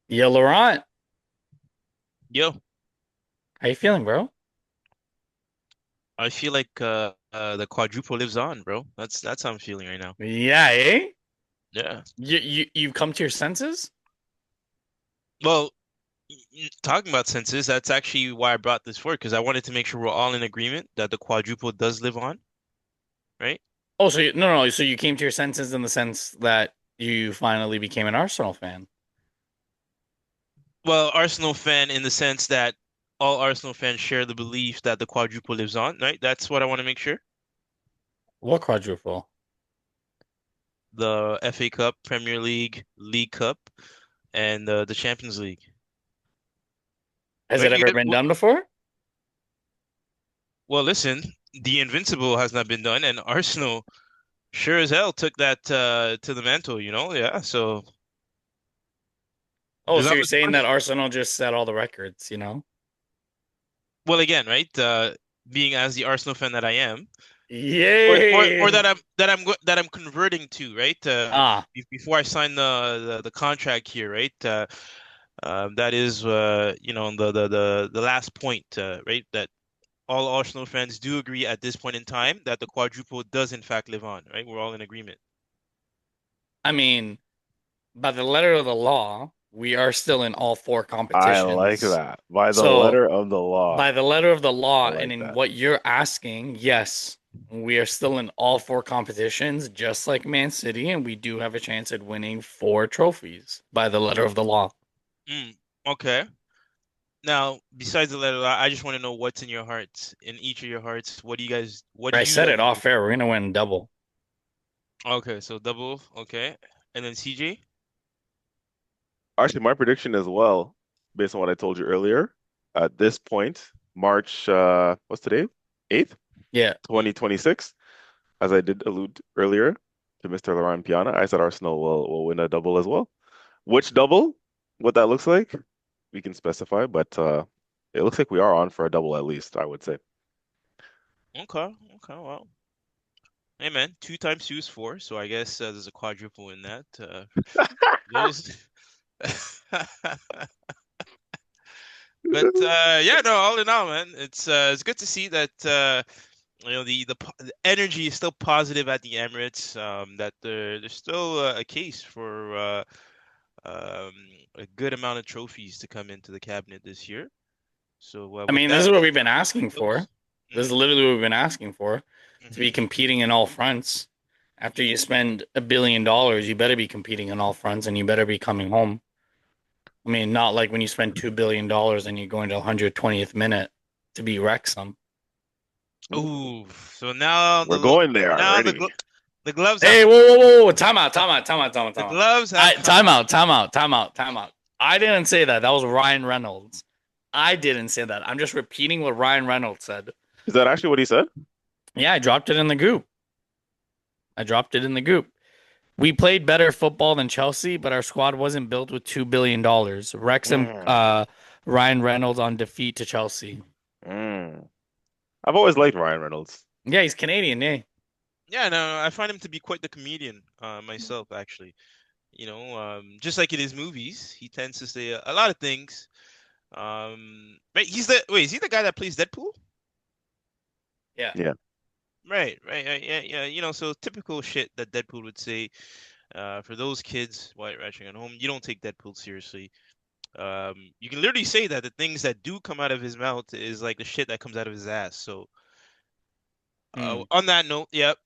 Yo, Laurent, Yo, how you feeling, bro? I feel like the quadruple lives on, bro. That's how I'm feeling right now. Yeah, eh? Yeah. You've come to your senses? Well, talking about senses, that's actually why I brought this forward because I wanted to make sure we're all in agreement that the quadruple does live on, right? Oh, so no, so you came to your senses in the sense that you finally became an Arsenal fan. Well, Arsenal fan in the sense that all Arsenal fans share the belief that the quadruple lives on, right? That's what I want to make sure. What quadruple? The FA Cup, Premier League, League Cup, and the Champions League. Has it Right? ever been done before? Well, listen, the invincible has not been done, and Arsenal sure as hell took that to the mantle, you know? Yeah. So Oh, because so I you're was saying that honest. Arsenal just set all the records, you know? Well, again, right? Being as the Arsenal fan that I am, or Yay! that I'm converting to, right? Ah, Before I sign the contract here, right? That is the last point, right? That all Arsenal fans do agree at this point in time that the quadruple does in fact live on, right? We're all in agreement. I mean, by the letter of the law, we are still in all four I like competitions. that. By the So letter of the law. by the letter of the I law and like in that. what you're asking, yes, we are still in all four competitions, just like Man City, and we do have a chance at winning four trophies by the letter of the law. Mm, okay. Now, besides the letter, I just want to know what's in your hearts, in each of your hearts. What do I you said guys it off believe? air. We're gonna win double. Okay, so double, okay. And then CJ? Actually, my prediction as well, based on what I told you earlier, at this point, March, what's today? 8th, Yeah. 2026, as I did allude earlier to Mr. Laurent Piana, I said Arsenal will win a double as well. Which double? What that looks like, we can specify, but it looks like we are on for a double at least, I would say. Okay, okay, well. Hey man, two times two is four, so I guess there's a quadruple in that. Those, but yeah, no, all in all, man, it's good to see that the energy is still positive at the Emirates. That there's still a case for um, a good amount of trophies to come into the cabinet this year. So I with mean, this is that, what we've been asking for. those. This is Mm, literally what we've been asking for to be hmm competing in all fronts. After you spend $1 billion, you better be competing in all fronts and you better be coming home. I mean, not like when you spend $2 billion and you're going to 120th minute to beat Wrexham. Ooh, so now We're going there now already. the gloves have Hey, to whoa! Time out, the gloves have come Time off. out, time out. I didn't say that. That was Ryan Reynolds. I didn't say that. I'm just repeating what Ryan Reynolds said. Is that actually what he said? Yeah, I dropped it in the goop. I dropped it in the goop. We played better football than Chelsea, but our squad wasn't built with $2 billion. Wrexham, Mm, Ryan Reynolds on defeat to Chelsea. mm. I've always liked Ryan Reynolds. Yeah, he's Canadian, yeah. Yeah, no, I find him to be quite the comedian myself, actually. Just like in his movies, he tends to say a lot of things. Right, is he the guy that plays Deadpool? Yeah. Yeah. Right, yeah, yeah. So typical shit that Deadpool would say. For those kids while watching at home, you don't take Deadpool seriously. You can literally say that the things that do come out of his mouth is like the shit that comes out of his ass. So, Hmm. on that note, yep.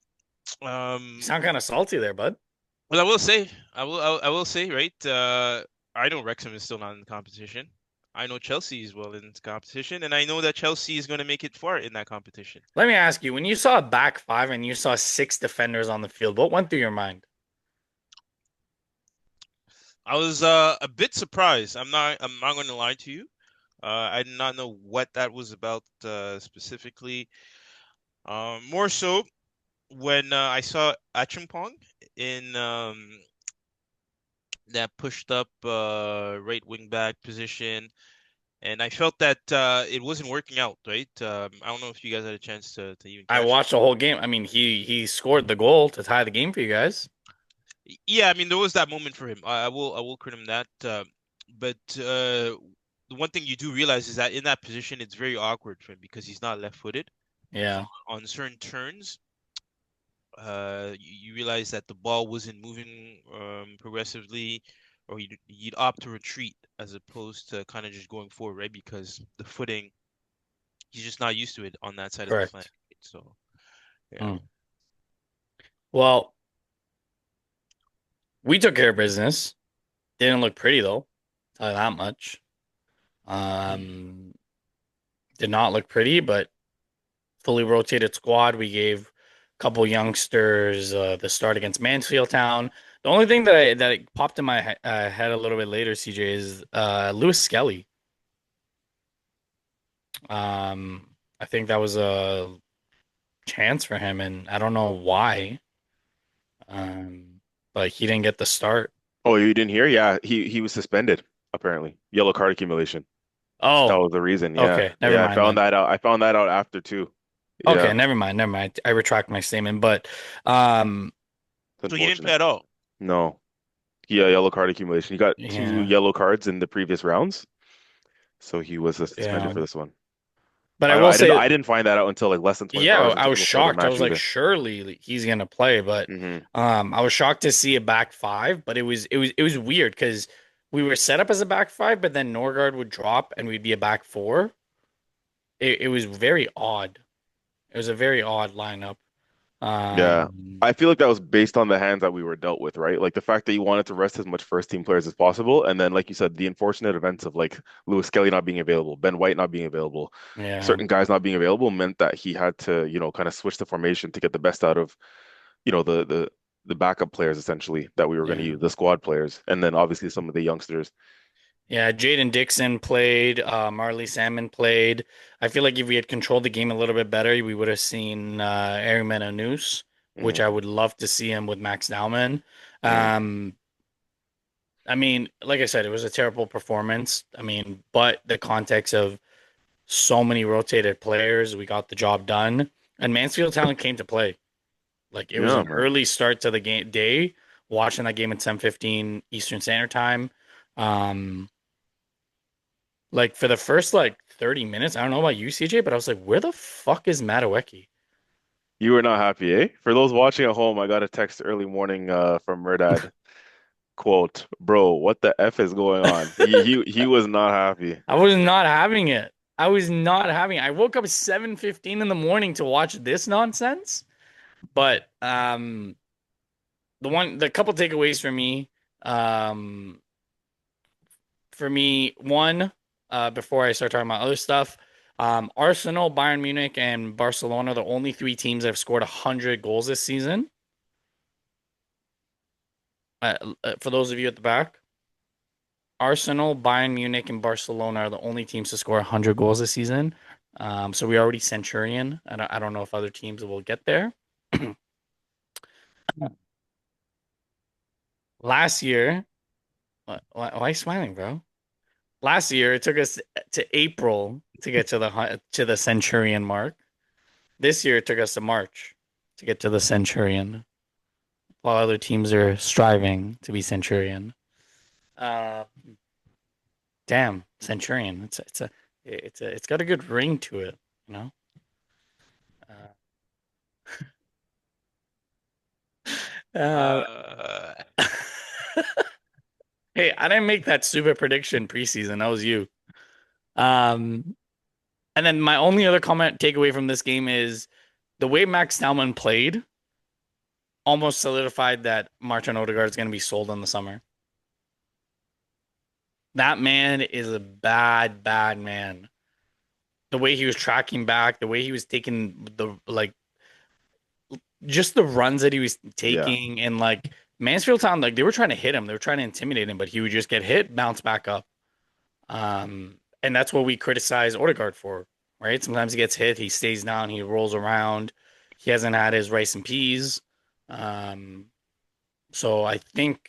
You Um, sound kind of salty there, bud. well, I will say, right? I know Wrexham is still not in the competition. I know Chelsea is well in the competition, and I know that Chelsea is going to make it far in that competition. Let me ask you, when you saw a back five and you saw six defenders on the field, what went through your mind? I was a bit surprised. I'm not going to lie to you. I did not know what that was about specifically. More so when I saw Achimpong in that pushed up right wing back position, and I felt that it wasn't working out, right? I don't know if you guys had a chance to even I catch it. watched the whole game. I mean, he scored the goal to tie the game for you guys. Yeah, I mean there was that moment for him. I will credit him that. but the one thing you do realize is that in that position, it's very awkward for him because he's not left-footed. So Yeah, on certain turns, you realize that the ball wasn't moving progressively, or you'd opt to retreat as opposed to kind of just going forward, right? Because the footing, he's just not used to it on that side of the flank. correct. So yeah. Mm. Well, we took care of business. Didn't look pretty though. Tell you that much. Um, did not look pretty, but fully rotated squad. We gave a couple youngsters the start against Mansfield Town. The only thing that popped in my head a little bit later, CJ, is Lewis Skelly. Um, I think that was a chance for him, and I don't know why. Um, but he didn't get the start. Oh, you didn't hear? Yeah, he was suspended apparently. Yellow card accumulation. That Oh, was the reason. Yeah, okay, never yeah. I mind found then. that out. I found that out after too. Okay, Yeah, never mind, never mind. I retract my statement, but um, it's So he didn't play unfortunate. at all. No, yeah, yellow card accumulation. He got two yeah, yellow cards in the previous rounds, so he was suspended yeah. for this one. But I I, will I didn't say, I didn't find that out until like less than 24 yeah, hours I was before the shocked. I match was like, either. surely he's gonna play, but Hmm. I was shocked to see a back five. But it was weird because we were set up as a back five, but then Norgard would drop and we'd be a back four. It was very odd. It was a very odd lineup. Yeah. Um, I feel like that was based on the hands that we were dealt with, right? Like the fact that you wanted to rest as much first team players as possible. And then, like you said, the unfortunate events of like Lewis Kelly not being available, Ben White not being available, yeah, certain guys not being available meant that he had to, kind of switch the formation to get the best out of, the backup players essentially that we were going to yeah. use, the squad players. And then obviously some of the youngsters. Yeah, Jaden Dixon played. Marley Salmon played. I feel like if we had controlled the game a little bit better, we would have seen Ariman Anus, which Hmm. I would love to see him with Max Naumann. Hmm. Um, I mean, like I said, it was a terrible performance. I mean, but the context of so many rotated players, we got the job done. And Mansfield Town came to play. Like it was Yeah, an man. early start to the game day, watching that game at 7:15 Eastern Standard Time. Um, like for the first like 30 minutes, I don't know about you, CJ, but I was like, where the fuck is Madueke? You were not happy, eh? For those watching at home, I got a text early morning from Mehrdad. Quote, bro, what the F is going on? He was not happy. I was not having it. I was not having it. I woke up at 7:15 in the morning to watch this nonsense. But the couple takeaways um for me, one, before I start talking about other stuff, Arsenal, Bayern Munich, and Barcelona are the only three teams that have scored 100 goals this season. For those of you at the back, Arsenal, Bayern Munich, and Barcelona are the only teams to score 100 goals this season. So we already Centurion. I don't know if other teams will get there. Last year, why are you smiling, bro? Last year, it took us to April to get to the Centurion mark. This year, it took us to March to get to the Centurion, while other teams are striving to be Centurion. Uh, damn, Centurion. It's got a good ring to it, you know. Uh, Uh, hey, I didn't make that stupid prediction preseason. That was you. Um, and then my only other comment takeaway from this game is the way Max Naumann played almost solidified that Martin Odegaard is going to be sold in the summer. That man is a bad, bad man. The way he was tracking back, the way he was taking the like, just the runs that he was Yeah. taking, and like Mansfield Town, like they were trying to hit him, they were trying to intimidate him, but he would just get hit, bounce back up. And that's what we criticize Odegaard for, right? Sometimes he gets hit, he stays down, he rolls around. He hasn't had his rice and peas. Um, so I think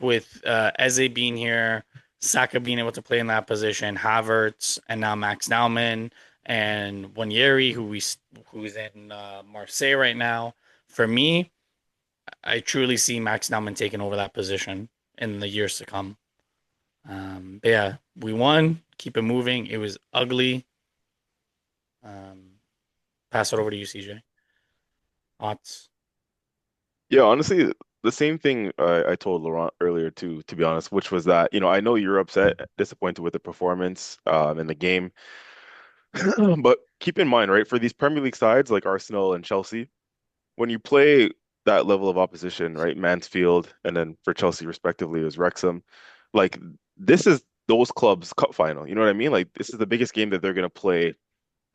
with Eze being here, Saka being able to play in that position, Havertz, and now Max Naumann and Wanyeri, who's in Marseille right now. For me, I truly see Max Naumann taking over that position in the years to come. But yeah, we won. Keep it moving. It was ugly. Um, pass it over to you, CJ. Odds. Yeah, honestly, the same thing I told Laurent earlier too, to be honest, which was that, I know you're upset, disappointed with the performance in the game. But keep in mind, right, for these Premier League sides like Arsenal and Chelsea, when you play that level of opposition, right, Mansfield, and then for Chelsea respectively it was Wrexham, like this is those clubs' cup final. You know what I mean? Like this is the biggest game that they're gonna play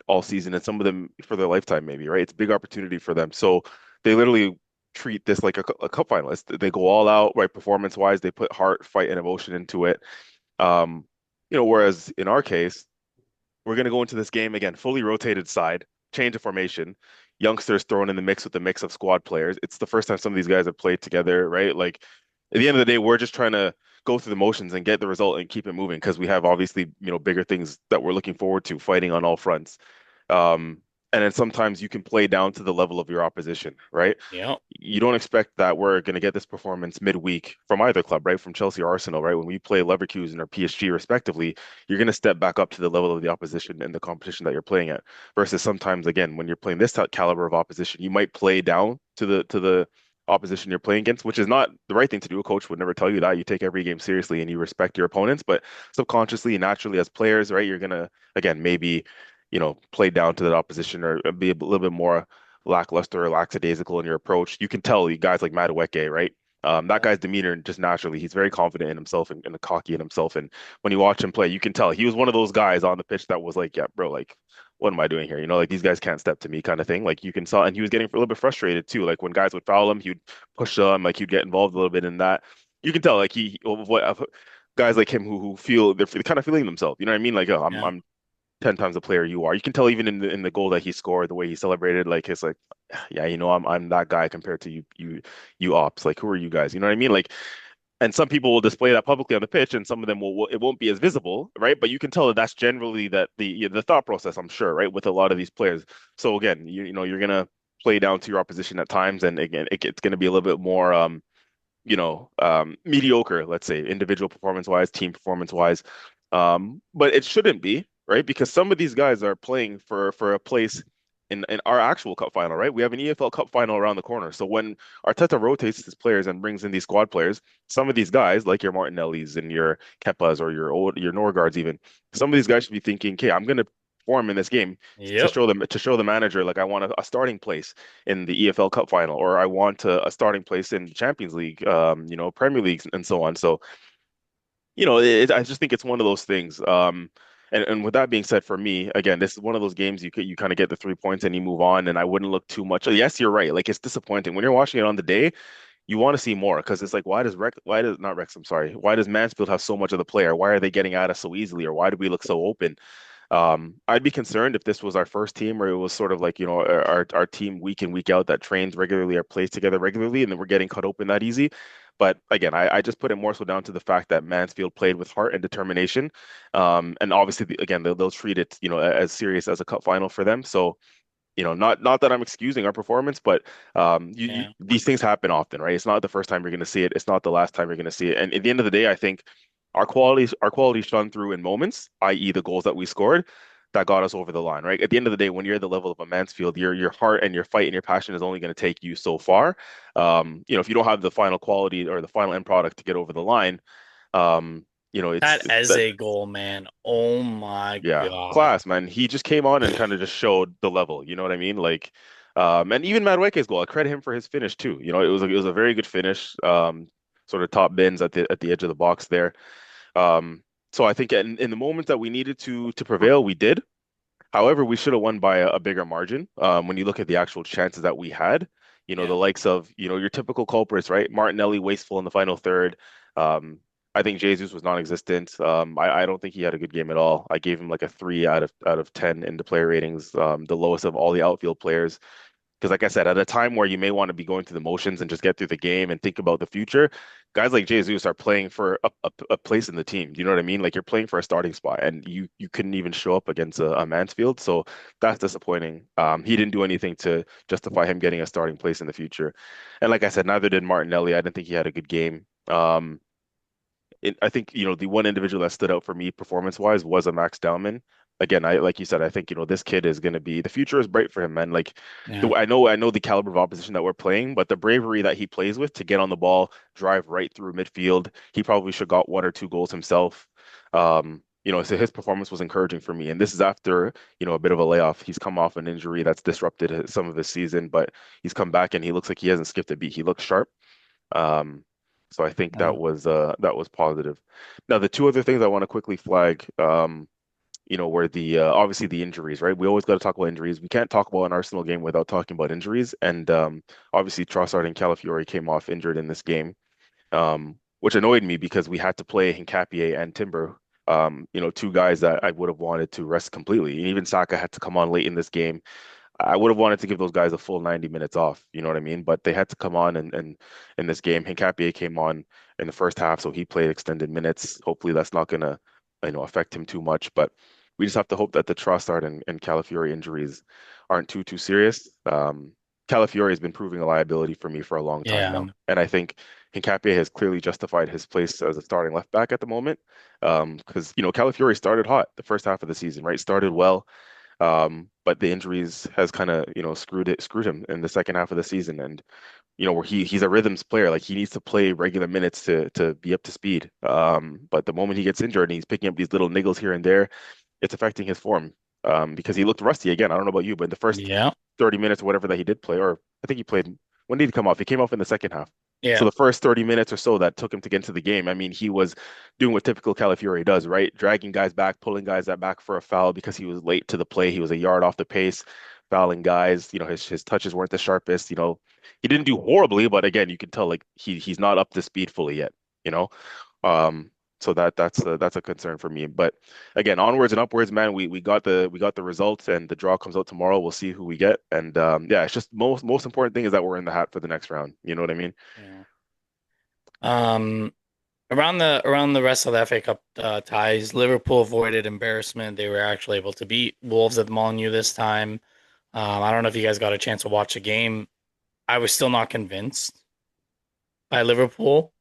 all season, and some of them for their lifetime, maybe, right? It's a big opportunity for them. So they literally treat this like a cup finalist. They go all out, right, performance wise. They put heart, fight, and emotion into it. Um, whereas in our case, we're going to go into this game again, fully rotated side, change of formation, youngsters thrown in the mix with the mix of squad players. It's the first time some of these guys have played together, right? Like at the end of the day, we're just trying to go through the motions and get the result and keep it moving because we have obviously, bigger things that we're looking forward to fighting on all fronts. Um, and then sometimes you can play down to the level of your opposition, right? Yep. You don't expect that we're going to get this performance midweek from either club, right? From Chelsea or Arsenal, right? When we play Leverkusen or PSG respectively, you're going to step back up to the level of the opposition and the competition that you're playing at. Versus sometimes, again, when you're playing this caliber of opposition, you might play down to the opposition you're playing against, which is not the right thing to do. A coach would never tell you that. You take every game seriously and you respect your opponents, but subconsciously and naturally as players, right, you're gonna again maybe play down to that opposition or be a little bit more lackluster or lackadaisical in your approach. You can tell you guys like Madueke, right? That Yep. guy's demeanor just naturally, he's very confident in himself and cocky in himself. And when you watch him play, you can tell he was one of those guys on the pitch that was like, yeah, bro, like, what am I doing here? Like these guys can't step to me kind of thing. Like you can tell, and he was getting a little bit frustrated too. Like when guys would foul him, he would push them, like he'd get involved a little bit in that. You can tell, like guys like him who feel they're kind of feeling themselves. You know what I mean? Like, oh, I'm Yeah. I'm 10 times the player you are. You can tell even in the goal that he scored, the way he celebrated, like it's like, yeah, I'm that guy compared to you ops. Like who are you guys? You know what I mean? Like, and some people will display that publicly on the pitch, and some of them it won't be as visible, right? But you can tell that that's generally that the thought process, I'm sure, right, with a lot of these players. So again, you're gonna play down to your opposition at times, and again, it's gonna be a little bit more mediocre, let's say, individual performance wise, team performance wise. But it shouldn't be, right? Because some of these guys are playing for a place in our actual cup final, right? We have an EFL Cup final around the corner. So when Arteta rotates his players and brings in these squad players, some of these guys, like your Martinellis and your Kepas or your Norgards even, some of these guys should be thinking, okay, I'm gonna perform in this game to Yep. show the manager like I want a starting place in the EFL Cup final, or I want a starting place in the Champions League, Premier Leagues and so on. So, I just think it's one of those things. And with that being said, for me, again, this is one of those games you kind of get the 3 points and you move on, and I wouldn't look too much. Yes, you're right. Like it's disappointing when you're watching it on the day. You want to see more because it's like, why does not Rex? I'm sorry. Why does Mansfield have so much of the player? Why are they getting at us so easily, or why do we look so open? I'd be concerned if this was our first team or it was sort of like, our team week in, week out that trains regularly or plays together regularly, and then we're getting cut open that easy. But again, I just put it more so down to the fact that Mansfield played with heart and determination. And obviously, again, they'll treat it, as serious as a cup final for them. So, not that I'm excusing our performance, but Yeah. these things happen often, right? It's not the first time you're going to see it. It's not the last time you're going to see it. And at the end of the day, I think our quality shone through in moments, i.e., the goals that we scored that got us over the line, right? At the end of the day, when you're at the level of a Mansfield, your heart and your fight and your passion is only going to take you so far. If you don't have the final quality or the final end product to get over the line, That it's that. Eze goal, man. Oh my Yeah, God. class, man. He just came on and kind of just showed the level. You know what I mean? Like, and even Madueke's goal, I credit him for his finish too. It was a very good finish. Sort of top bins at the edge of the box there. So I think in the moments that we needed to prevail, we did. However, we should have won by a bigger margin. When you look at the actual chances that we had, the Yeah. likes of, your typical culprits, right? Martinelli wasteful in the final third. Um, I think Jesus was non-existent. I don't think he had a good game at all. I gave him like a 3 out of 10 in the player ratings, the lowest of all the outfield players. Because, like I said, at a time where you may want to be going through the motions and just get through the game and think about the future, guys like Jesus are playing for a place in the team. Do you know what I mean? Like you're playing for a starting spot, and you couldn't even show up against a Mansfield, so that's disappointing. He didn't do anything to justify him getting a starting place in the future, and like I said, neither did Martinelli. I didn't think he had a good game. I think, the one individual that stood out for me performance-wise was a Max Dowman. Again, I like you said, I think, this kid is going to be the future is bright for him, man. Like Yeah. I know the caliber of opposition that we're playing, but the bravery that he plays with to get on the ball, drive right through midfield, he probably should got one or two goals himself. So his performance was encouraging for me. And this is after, a bit of a layoff. He's come off an injury that's disrupted some of his season, but he's come back and he looks like he hasn't skipped a beat. He looks sharp. Um, so I think Yeah. that was positive. Now the two other things I want to quickly flag, were the obviously the injuries, right? We always got to talk about injuries. We can't talk about an Arsenal game without talking about injuries. And obviously Trossard and Calafiori came off injured in this game, which annoyed me because we had to play Hincapié and Timber. Two guys that I would have wanted to rest completely. And even Saka had to come on late in this game. I would have wanted to give those guys a full 90 minutes off, you know what I mean? But they had to come on and in this game. Hincapié came on in the first half, so he played extended minutes. Hopefully that's not gonna, affect him too much. But we just have to hope that the Trossard and Calafiori injuries aren't too serious. Calafiori has been proving a liability for me for a long time Yeah. now. And I think Hincapié has clearly justified his place as a starting left back at the moment. Because, Calafiori started hot the first half of the season, right? Started well. But the injuries has kind of, screwed him in the second half of the season. And, where he's a rhythms player, like he needs to play regular minutes to be up to speed. But the moment he gets injured and he's picking up these little niggles here and there, it's affecting his form. Because he looked rusty again. I don't know about you, but in the first Yeah. 30 minutes or whatever that he did play, or I think he played, when did he come off? He came off in the second half. So Yeah. the first 30 minutes or so that took him to get into the game, I mean, he was doing what typical Calafiori does, right? Dragging guys back, pulling guys that back for a foul because he was late to the play. He was a yard off the pace, fouling guys. His touches weren't the sharpest. He didn't do horribly, but again, you can tell like he's not up to speed fully yet. You know, um, so that's a concern for me. But again, onwards and upwards, man. We got the results, and the draw comes out tomorrow. We'll see who we get, and yeah, it's just most important thing is that we're in the hat for the next round. You know what I mean? Yeah. Um, around the rest of the FA Cup ties, Liverpool avoided embarrassment. They were actually able to beat Wolves at the Molineux this time. I don't know if you guys got a chance to watch the game. I was still not convinced by Liverpool.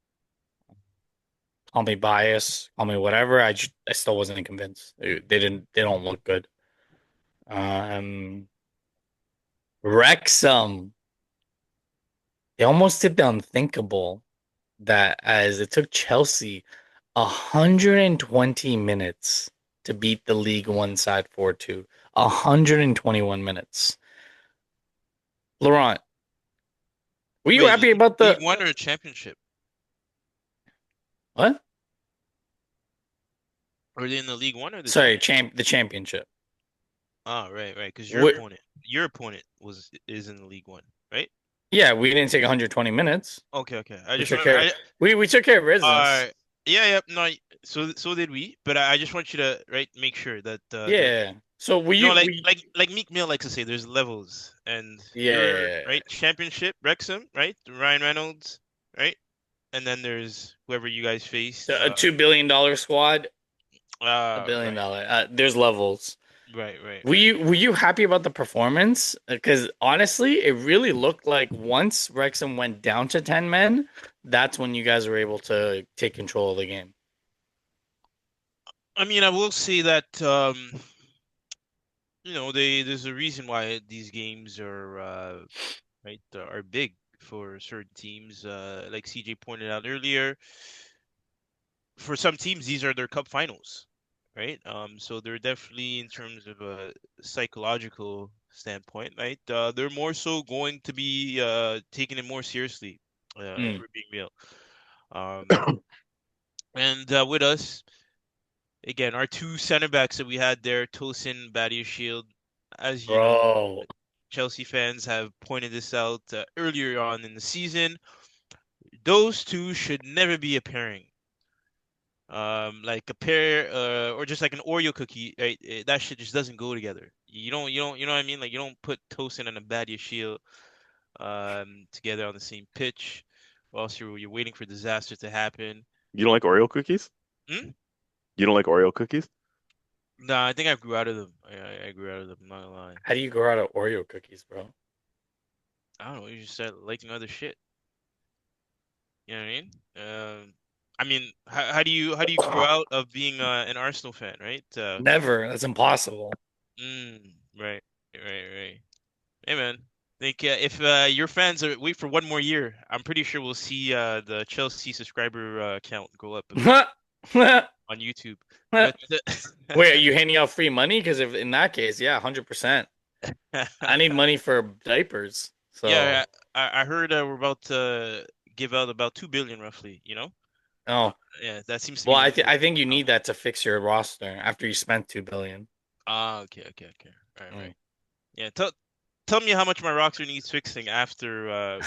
Call me biased, call me whatever. I still wasn't convinced. They don't look good. Um, Wrexham, they almost did the unthinkable. That as it took Chelsea 120 minutes to beat the League One side 4-2. 121 minutes. Laurent, were you Wait, happy about League the One or Championship? what? Are they in the League One or the Sorry, Championship? the championship. Oh, right. Because your What? opponent is in the League One, right? Yeah, we didn't take 120 minutes. Okay. I We just took want care. We took care of business. uh, yeah, no, so did we. But I just want you to make sure that Yeah. So were you? We like Meek Mill likes to say, there's levels, and you're yeah. right. Championship, Wrexham, right? Ryan Reynolds, right? And then there's whoever you guys faced. A $2 billion squad, a billion Right, dollar. There's levels. right. Were you happy about the performance? Because honestly, it really looked like once Wrexham went down to 10 men, that's when you guys were able to take control of the game. I mean, I will say that there's a reason why these games are are big for certain teams. Like CJ pointed out earlier, for some teams, these are their cup finals, right? So they're definitely, in terms of a psychological standpoint, right? They're more so going to be taking it more seriously, if Mm, we're being real. And with us, again, our two center backs that we had there, Tosin, Shield, as you know, bro. Chelsea fans have pointed this out earlier on in the season. Those two should never be a pairing. Like a pair, or just like an Oreo cookie, right? That shit just doesn't go together. You know what I mean? Like you don't put Tosin and a Badia Shield together on the same pitch, whilst you're waiting for disaster to happen. You don't like Oreo cookies? Hmm? You don't like Oreo cookies? Nah, I think I grew out of them. I grew out of them. I'm not gonna lie. How do you grow out of Oreo cookies, bro? I don't know. You just start liking other shit. You know what I mean? I mean, how do you grow out of being an Arsenal fan, right? Never. That's impossible. Right, right. Hey man, think if your fans wait for one more year, I'm pretty sure we'll see the Chelsea subscriber count go up a bit Wait, on YouTube. are But you handing out free money? Because if in that case, yeah, 100%. I need money for diapers. So, yeah, I heard we're about to give out about 2 billion roughly, you know? Uh, oh, yeah, that seems to well, be I the think you number. need that to fix your roster after you spent 2 billion. Ah, okay. Right. Mm. Yeah, tell me how much my roster needs fixing after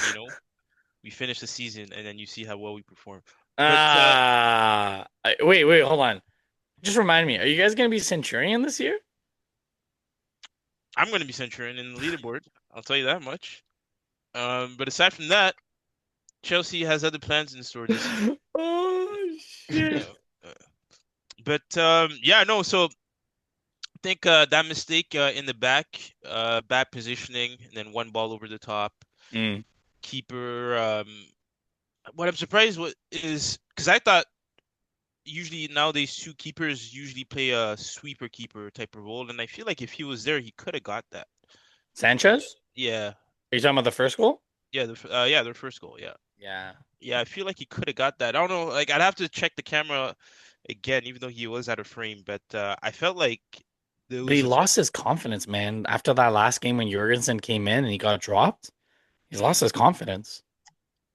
we finish the season and then you see how well we perform. But Wait, hold on. Just remind me, are you guys gonna be Centurion this year? I'm going to be Centurion in the leaderboard. I'll tell you that much. But aside from that, Chelsea has other plans in store this season. Oh shit. Uh, uh, but yeah, no. So I think that mistake in the back, bad positioning, and then one ball over the top. Mm. Keeper. What I'm surprised with is because I thought usually nowadays two keepers usually play a sweeper keeper type of role, and I feel like if he was there, he could have got that. But Sanchez? yeah, Are you talking about the first goal? yeah, their first goal, yeah. Yeah. Yeah, I feel like he could have got that. I don't know, like I'd have to check the camera again, even though he was out of frame. But I felt like there But he was a lost his confidence, man. After that last game when Jurgensen came in and he got dropped, he's lost mm, his confidence.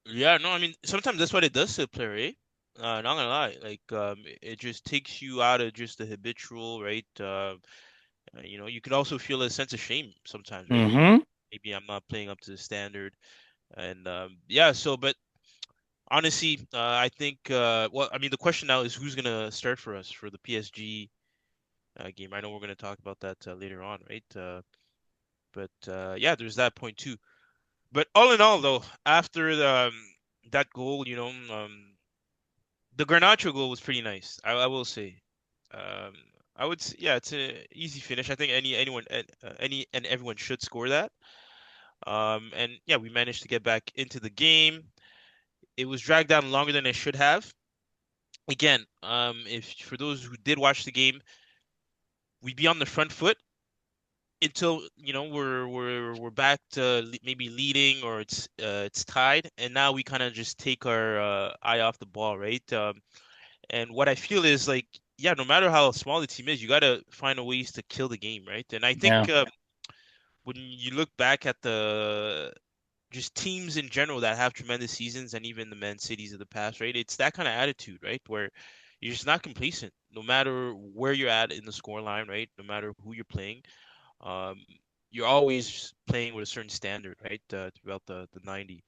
yeah, no, I mean sometimes that's what it does to a player, eh? Not gonna lie, like it just takes you out of just the habitual, right? You can also feel a sense of shame sometimes, right? Where Mm-hmm. maybe I'm not playing up to the standard, and yeah. So, but honestly, I think well, I mean, the question now is who's gonna start for us for the PSG game. I know we're going to talk about that later on, right? But yeah, there's that point too. But all in all, though, after that goal, the Garnacho goal was pretty nice. I will say. Um, I would say, yeah, it's an easy finish. I think any and everyone should score that. And yeah, we managed to get back into the game. It was dragged down longer than it should have. Again, if for those who did watch the game, we'd be on the front foot until we're back to maybe leading or it's tied, and now we kind of just take our eye off the ball, right? And what I feel is like, yeah, no matter how small the team is, you got to find a ways to kill the game, right? And I think Yeah. when you look back at the just teams in general that have tremendous seasons and even the Man Cities of the past, right? It's that kind of attitude, right? Where you're just not complacent, no matter where you're at in the score line, right? No matter who you're playing, um, you're always playing with a certain standard, right? Throughout the 90.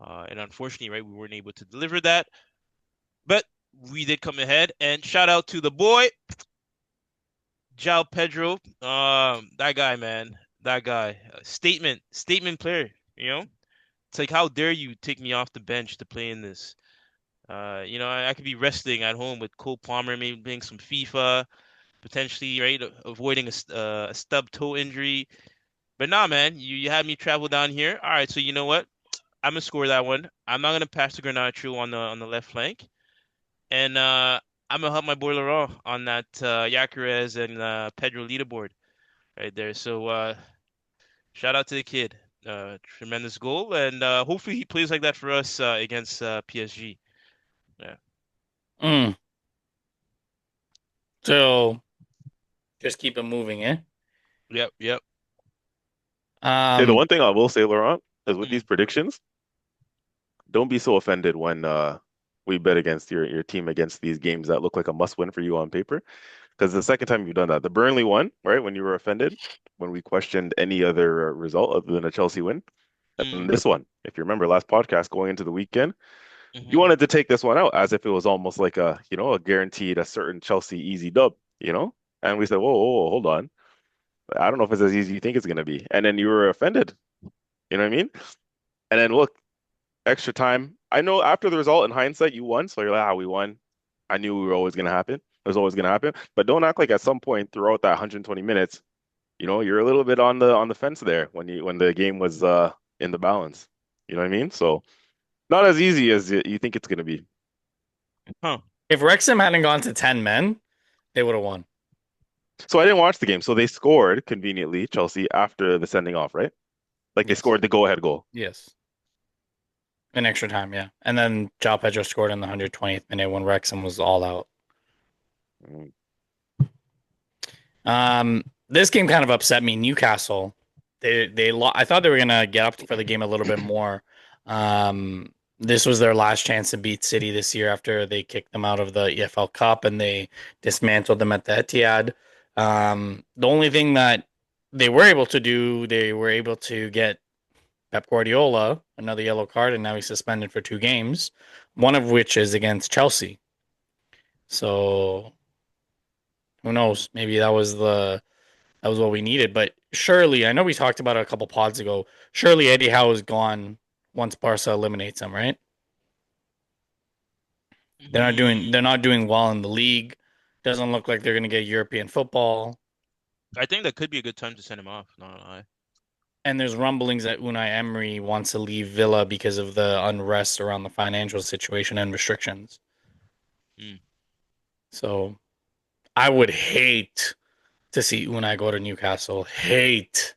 And unfortunately, right, we weren't able to deliver that, but we did come ahead. And shout out to the boy, Jao Pedro. That guy, man, that guy, statement player. It's like, how dare you take me off the bench to play in this? I could be resting at home with Cole Palmer, maybe playing some FIFA, potentially, right, avoiding a stub toe injury. But nah, man, you had me travel down here. All right, so you know what? I'm gonna score that one. I'm not gonna pass to Garnacho on the left flank, and I'm gonna help my boy Laurent on that Yacarez and Pedro leaderboard right there. So shout out to the kid. Tremendous goal, and hopefully he plays like that for us against PSG. Yeah. Mm. So just keep it moving, eh? Yep. Hey, the Um, one thing I will say, Laurent, is with Mhm. these predictions, don't be so offended when we bet against your team against these games that look like a must win for you on paper. Because the second time you've done that, the Burnley one, right? When you were offended, when we questioned any other result other than a Chelsea win. And Mm. this one, if you remember last podcast going into the weekend, you Mhm. wanted to take this one out as if it was almost like a guaranteed a certain Chelsea easy dub. And we said, whoa, hold on. I don't know if it's as easy as you think it's going to be. And then you were offended. You know what I mean? And then look, extra time. I know after the result in hindsight, you won. So you're like, we won. I knew we were always going to happen. It was always going to happen. But don't act like at some point throughout that 120 minutes, you're a little bit on the fence there when the game was in the balance. You know what I mean? So not as easy as you think it's going to be. Huh. If Wrexham hadn't gone to 10 men, they would have won. So I didn't watch the game. So they scored conveniently, Chelsea, after the sending off, right? Like they Yes. scored the go-ahead goal. Yes. In extra time, yeah. And then João Pedro scored in the 120th minute when Wrexham was all out. Mm. This game kind of upset me. Newcastle, I thought they were gonna get up for the game a little bit more. This was their last chance to beat City this year after they kicked them out of the EFL Cup and they dismantled them at the Etihad. The only thing that they were able to do, they were able to get Pep Guardiola another yellow card, and now he's suspended for 2 games, one of which is against Chelsea. So who knows? Maybe that was what we needed. But surely, I know we talked about it a couple pods ago. Surely Eddie Howe is gone once Barca eliminates him, right? They're not doing well in the league. Doesn't look like they're going to get European football. I think that could be a good time to send him off. Not gonna lie. And there's rumblings that Unai Emery wants to leave Villa because of the unrest around the financial situation and restrictions. Mm. So I would hate to see Unai go to Newcastle. Hate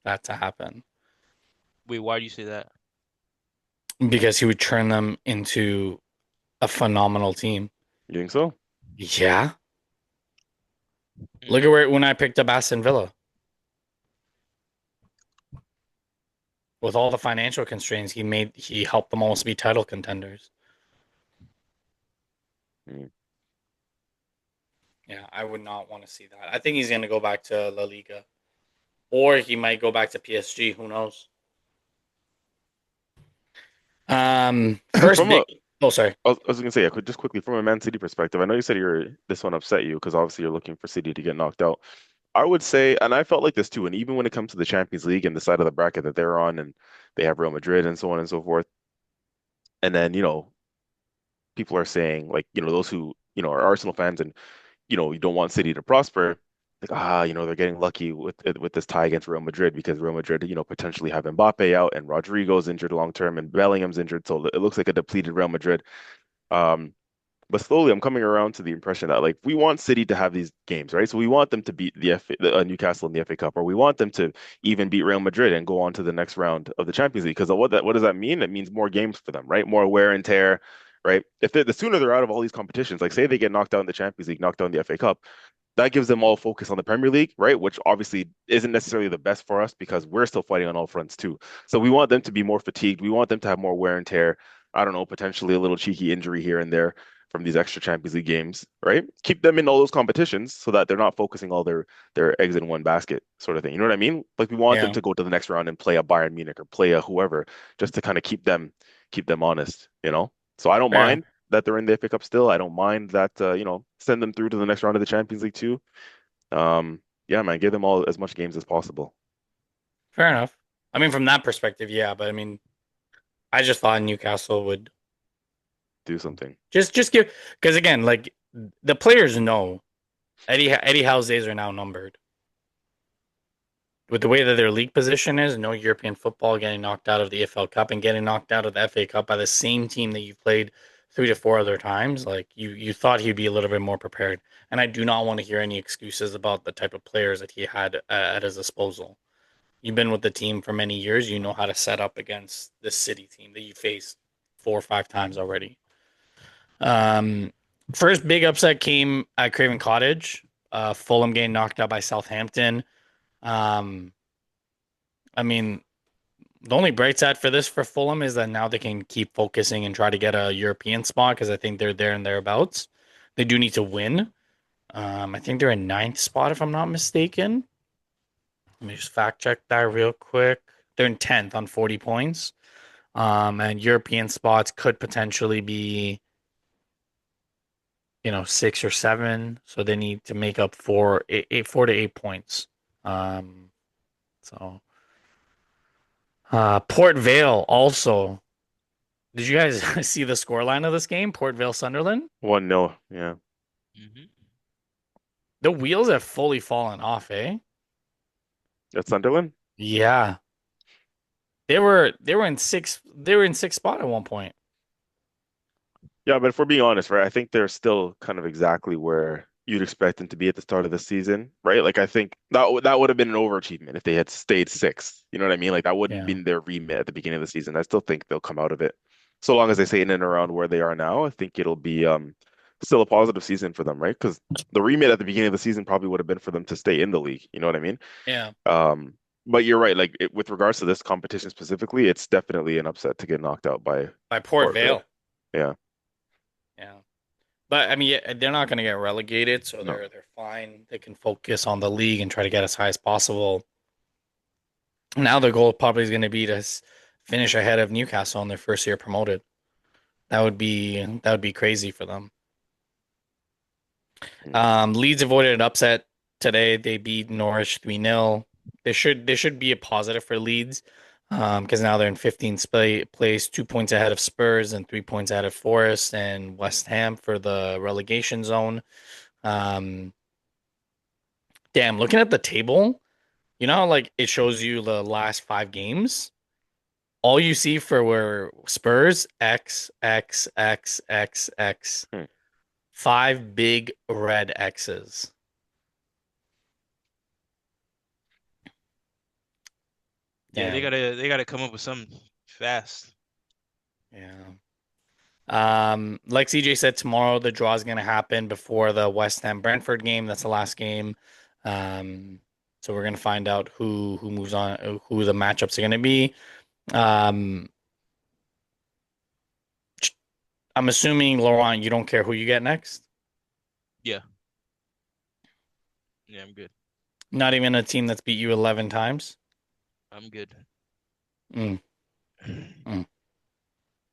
that to happen Wait, why do you say that? because he would turn them into a phenomenal team. You think so? Yeah. Look at Mm. where when I picked up Aston Villa with all the financial constraints he helped them almost be title contenders. Mm. Yeah, I would not want to see that. I think he's going to go back to La Liga or he might go back to PSG, who knows. First From a, big Oh, sorry. I was gonna say, just quickly from a Man City perspective, I know you said this one upset you because obviously you're looking for City to get knocked out. I would say, and I felt like this too, and even when it comes to the Champions League and the side of the bracket that they're on, and they have Real Madrid and so on and so forth, and then people are saying like those who are Arsenal fans and you don't want City to prosper, like they're getting lucky with this tie against Real Madrid because Real Madrid potentially have Mbappe out and Rodrigo's injured long term and Bellingham's injured, so it looks like a depleted Real Madrid. Um, but slowly, I'm coming around to the impression that like we want City to have these games, right? So we want them to beat Newcastle in the FA Cup, or we want them to even beat Real Madrid and go on to the next round of the Champions League. Because what does that mean? It means more games for them, right? More wear and tear, right? If the sooner they're out of all these competitions, like say they get knocked out in the Champions League, knocked out in the FA Cup, that gives them all focus on the Premier League, right? Which obviously isn't necessarily the best for us because we're still fighting on all fronts too. So we want them to be more fatigued. We want them to have more wear and tear. I don't know, potentially a little cheeky injury here and there from these extra Champions League games, right? Keep them in all those competitions so that they're not focusing all their eggs in one basket, sort of thing. You know what I mean? Like we want them Yeah. to go to the next round and play a Bayern Munich or play a whoever, just to kind of keep them honest. So I don't Fair enough. mind that they're in the FA Cup still. I don't mind that send them through to the next round of the Champions League too. Yeah, man, give them all as much games as possible. Fair enough. I mean, from that perspective, yeah, but I mean, I just thought Newcastle would Do something. just give because again, like the players know Eddie Howe's days are now numbered. With the way that their league position is, no European football, getting knocked out of the EFL Cup and getting knocked out of the FA Cup by the same team that you've played 3 to 4 other times, like you thought he'd be a little bit more prepared. And I do not want to hear any excuses about the type of players that he had at his disposal. You've been with the team for many years. You know how to set up against this City team that you faced 4 or 5 times already. Um, First big upset came at Craven Cottage. Fulham getting knocked out by Southampton. Um, I mean, the only bright side for this for Fulham is that now they can keep focusing and try to get a European spot because I think they're there and thereabouts. They do need to win. I think they're in ninth spot if I'm not mistaken. Let me just fact check that real quick. They're in 10th on 40 points. And European spots could potentially be, 6 or 7. So they need to make up 4 to 8 points. Um, so Port Vale also. Did you guys see the scoreline of this game? Port Vale Sunderland? 1-0. Yeah. Hmm. The wheels have fully fallen off, eh? That's Sunderland? Yeah. They were in sixth spot at one point. Yeah, but if we're being honest, right, I think they're still kind of exactly where you'd expect them to be at the start of the season, right? Like I think that would have been an overachievement if they had stayed sixth. You know what I mean? Like that wouldn't have Yeah. been their remit at the beginning of the season. I still think they'll come out of it. So long as they stay in and around where they are now, I think it'll be still a positive season for them, right? Because the remit at the beginning of the season probably would have been for them to stay in the league. You know what I mean? Yeah. Um, but you're right. Like with regards to this competition specifically, it's definitely an upset to get knocked out by By Port Port Vale. Vale. Yeah. Yeah. But I mean, yeah, they're not going to get relegated, so No. they're fine. They can focus on the league and try to get as high as possible. Now the goal probably is going to be to finish ahead of Newcastle in their first year promoted. That would be crazy for them. Mm. Leeds avoided an upset today. They beat Norwich 3-0. They should be a positive for Leeds, because now they're in 15th place, 2 points ahead of Spurs and 3 points ahead of Forest and West Ham for the relegation zone. Um, damn, looking at the table, like it shows you the last 5 games. All you see for were Spurs X X X X X, Hmm. 5 big red X's. Yeah, Damn. they gotta come up with something fast. Yeah. Like CJ said, tomorrow the draw is gonna happen before the West Ham Brentford game. That's the last game. Um, so we're gonna find out who moves on, who the matchups are gonna be. Um, I'm assuming Laurent, you don't care who you get next. Yeah, yeah, I'm good. Not even a team that's beat you 11 times. I'm good. Mm, mm.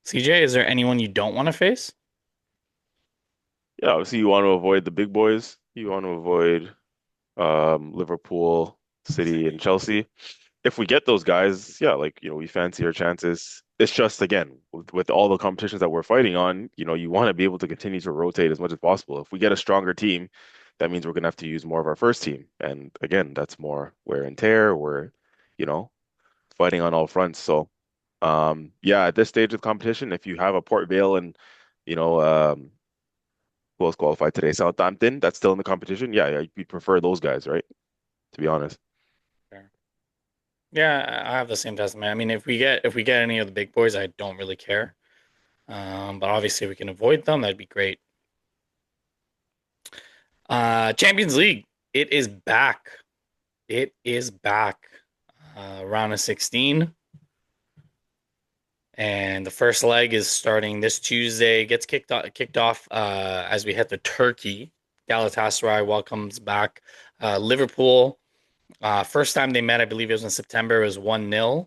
CJ, is there anyone you don't want to face? Yeah, obviously you want to avoid the big boys. You want to avoid Liverpool, City, and Chelsea. If we get those guys, yeah, like we fancy our chances. It's just again with all the competitions that we're fighting on, you want to be able to continue to rotate as much as possible. If we get a stronger team, that means we're gonna have to use more of our first team, and again, that's more wear and tear. We're, you know, fighting on all fronts. So, yeah, at this stage of the competition, if you have a Port Vale and you know, who else qualified today? Southampton, that's still in the competition. Yeah, yeah, you'd prefer those guys, right? To be honest. Sure. Yeah, I have the same testament. I mean, if we get any of the big boys, I don't really care. But obviously we can avoid them. That'd be great. Champions League, it is back. It is back. Round of 16, and the first leg is starting this Tuesday. Gets kicked off as we head to Turkey. Galatasaray welcomes back Liverpool. First time they met, I believe it was in September. It was 1-0.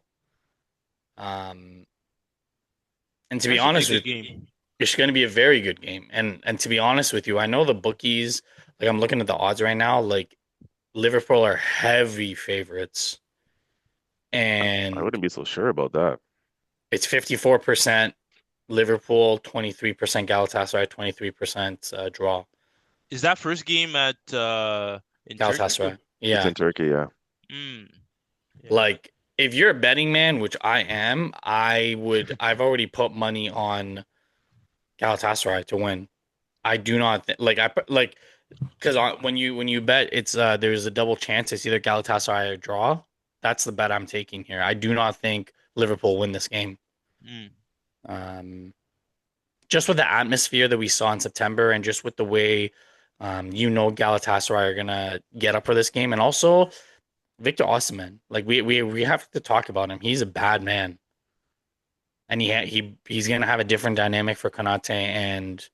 Um, and to be That should be a honest good with game. It's going to be a very good game. And to be honest with you, I know the bookies, like I'm looking at the odds right now, like Liverpool are heavy favorites. I And wouldn't be so sure about that. it's 54% Liverpool, 23% Galatasaray, 23% draw. Is that first game at in Turkey? Galatasaray. It's Yeah. in Turkey, yeah. Mm, yeah. Like if you're a betting man, which I am, I've already put money on Galatasaray to win. I do not like I put like because when you bet, it's there's a double chance it's either Galatasaray or draw. That's the bet I'm taking here. I do not think Liverpool win this game. Mm. Um, just with the atmosphere that we saw in September, and just with the way, Galatasaray are gonna get up for this game, and also Victor Osimhen. Like we have to talk about him. He's a bad man, and he's gonna have a different dynamic for Konate and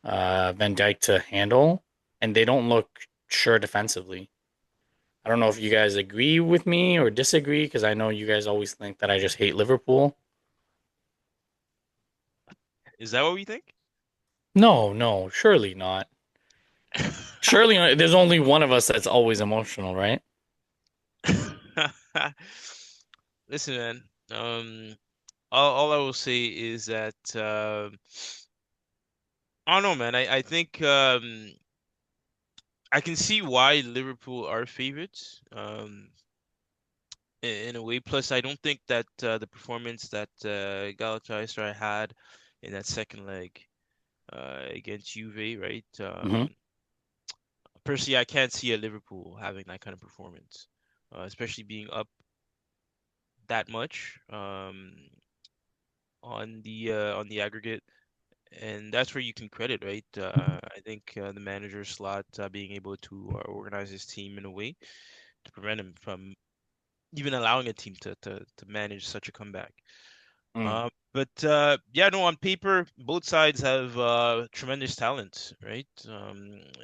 Van Dijk to handle, and they don't look sure defensively. I don't know if you guys agree with me or disagree, because I know you guys always think that I just hate Liverpool. Is that what we think? No, no, surely not. Surely there's only one of us that's always emotional, right? Listen, man. All I will say is that I don't know, man. I think I can see why Liverpool are favorites. In a way. Plus, I don't think that the performance that Galatasaray had in that second leg against Juve, right? Hmm. Personally, I can't see a Liverpool having that kind of performance, especially being up that much on the aggregate, and that's where you can credit, right? I think the manager slot being able to organize his team in a way to prevent him from even allowing a team to manage such a comeback. Mm. But yeah, no, on paper, both sides have tremendous talent, right?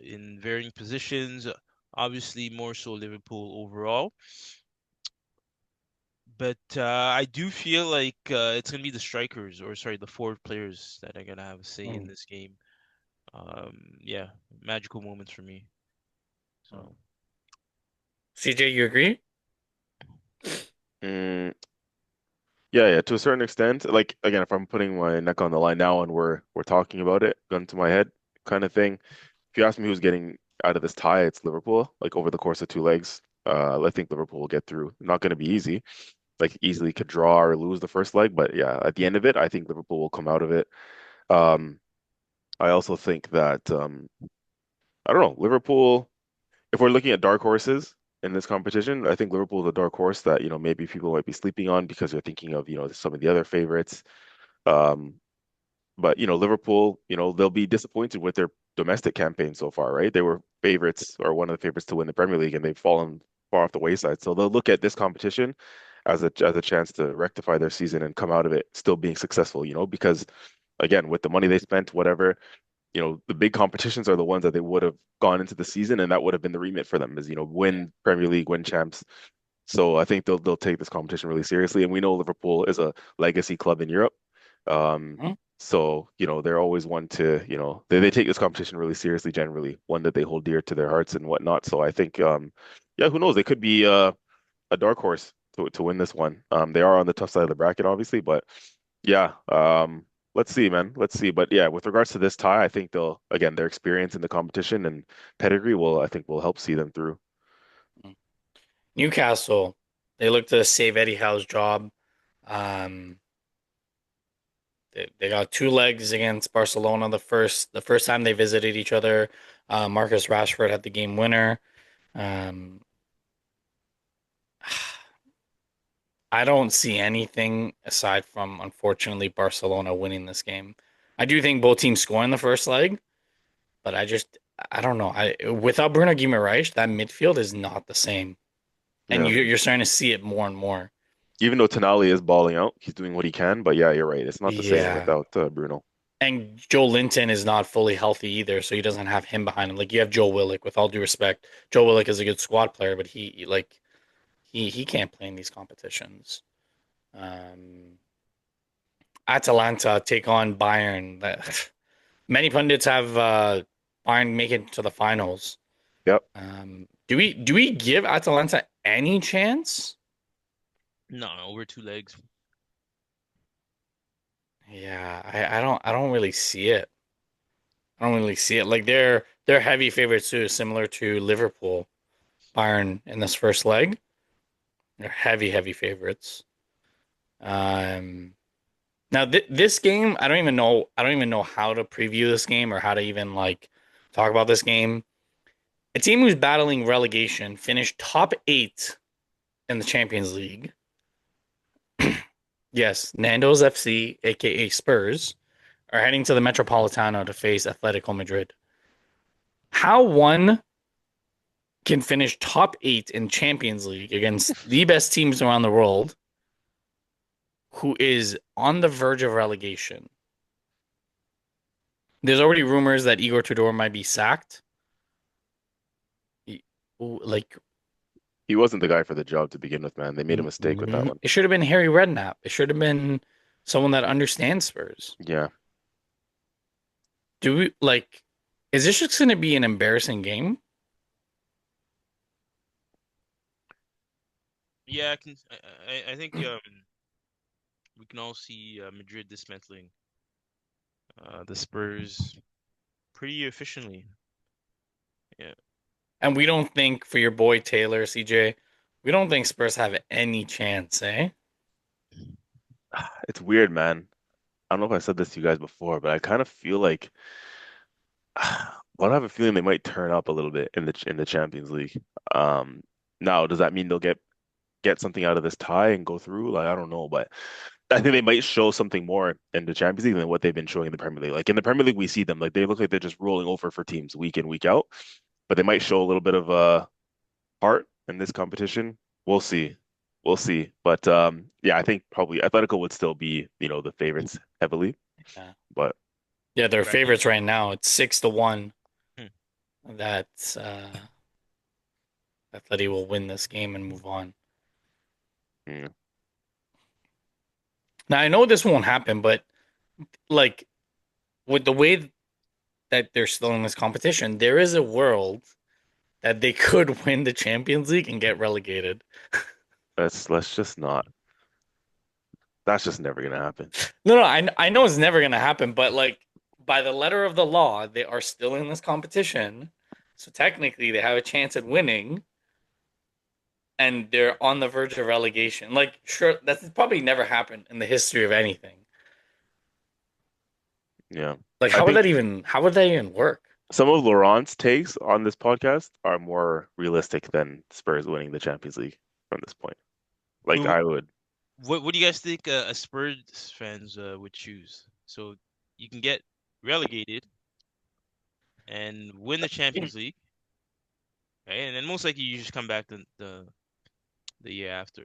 In varying positions. Obviously, more so Liverpool overall. But I do feel like it's gonna be the strikers, or sorry, the forward players that are gonna have a say in Mm. this game. Yeah, magical moments for me. Mm. So CJ, you agree? Mm, yeah, yeah, to a certain extent. Like again, if I'm putting my neck on the line now and we're talking about it, gun to my head kind of thing. If you ask me who's getting out of this tie, it's Liverpool. Like over the course of two legs, I think Liverpool will get through. Not going to be easy. Like easily could draw or lose the first leg, but yeah, at the end of it, I think Liverpool will come out of it. Um, I also think that I don't know, Liverpool. If we're looking at dark horses in this competition, I think Liverpool is a dark horse that, maybe people might be sleeping on because they're thinking of, some of the other favorites. Um, but Liverpool, they'll be disappointed with their domestic campaign so far, right? They were favorites or one of the favorites to win the Premier League, and they've fallen far off the wayside. So they'll look at this competition as a chance to rectify their season and come out of it still being successful, because again, with the money they spent, whatever, the big competitions are the ones that they would have gone into the season, and that would have been the remit for them is, Yeah. win Premier League, win champs. So I think they'll take this competition really seriously, and we know Liverpool is a legacy club in Europe. Um, Mhm. so they're always one to they take this competition really seriously, generally one that they hold dear to their hearts and whatnot. So I think yeah, who knows? They could be a dark horse to win this one. They are on the tough side of the bracket, obviously, but yeah, let's see, man. Let's see. But yeah, with regards to this tie, I think they'll again their experience in the competition and pedigree will I think will help see them through. Newcastle, they look to save Eddie Howe's job. Um, they got two legs against Barcelona. The first time they visited each other, Marcus Rashford had the game winner. Um, I don't see anything aside from unfortunately Barcelona winning this game. I do think both teams score in the first leg, but I don't know. I without Bruno Guimaraes, that midfield is not the same, and Yeah. you're starting to see it more and more. Even though Tonali is balling out, he's doing what he can. But yeah, you're right. It's not the same Yeah. without Bruno. And Joe Linton is not fully healthy either, so he doesn't have him behind him. Like you have Joe Willock, with all due respect. Joe Willock is a good squad player, but he can't play in these competitions. Um, Atalanta take on Bayern. Many pundits have Bayern make it to the finals. Yep. Do we give Atalanta any chance? no, over two legs. Yeah, I don't really see it. I don't really see it. Like they're heavy favorites too, similar to Liverpool, Bayern in this first leg. They're heavy favorites. Um, Now this game, I don't even know. I don't even know how to preview this game or how to even like talk about this game. A team who's battling relegation finished top eight in the Champions League. Yes, Nando's FC, aka Spurs, are heading to the Metropolitano to face Atletico Madrid. How one can finish top eight in Champions League against the best teams around the world, who is on the verge of relegation. There's already rumors that Igor Tudor might be sacked. Like He wasn't the guy for the job to begin with, man. They made a mistake with that one. it should have been Harry Redknapp. It should have been someone that understands Spurs. Yeah. Do we like? Is this just going to be an embarrassing game? Yeah, I can. I think we can all see Madrid dismantling the Spurs pretty efficiently. Yeah. And we don't think for your boy Taylor, CJ, we don't think Spurs have any chance, eh? It's weird, man. don't know if I said this to you guys before, but I kind of feel like well, I have a feeling they might turn up a little bit in the Champions League. Um, Now, does that mean they'll get something out of this tie and go through? Like, I don't know, but I think they might show something more in the Champions League than what they've been showing in the Premier League. Like in the Premier League, we see them like they look like they're just rolling over for teams week in, week out, but they might show a little bit of heart in this competition. We'll see. We'll see. But yeah, I think probably Atletico would still be, the favorites heavily. Yeah. But Yeah, they're Right. favorites right now. It's 6-1 Hmm. that Atleti will win this game and move on. yeah, Now I know this won't happen, but like with the way that they're still in this competition, there is a world that they could win the Champions League and get relegated. let's just not. That's just never gonna happen. No, I know it's never gonna happen, but like by the letter of the law, they are still in this competition. So technically they have a chance at winning and they're on the verge of relegation. Like sure that's probably never happened in the history of anything. Yeah. Like I think how would that even work? some of Laurent's takes on this podcast are more realistic than Spurs winning the Champions League from this point. Like Who, I would. what do you guys think a Spurs fans would choose? So you can get relegated and win the Champions League, right? And then most likely you just come back the year after,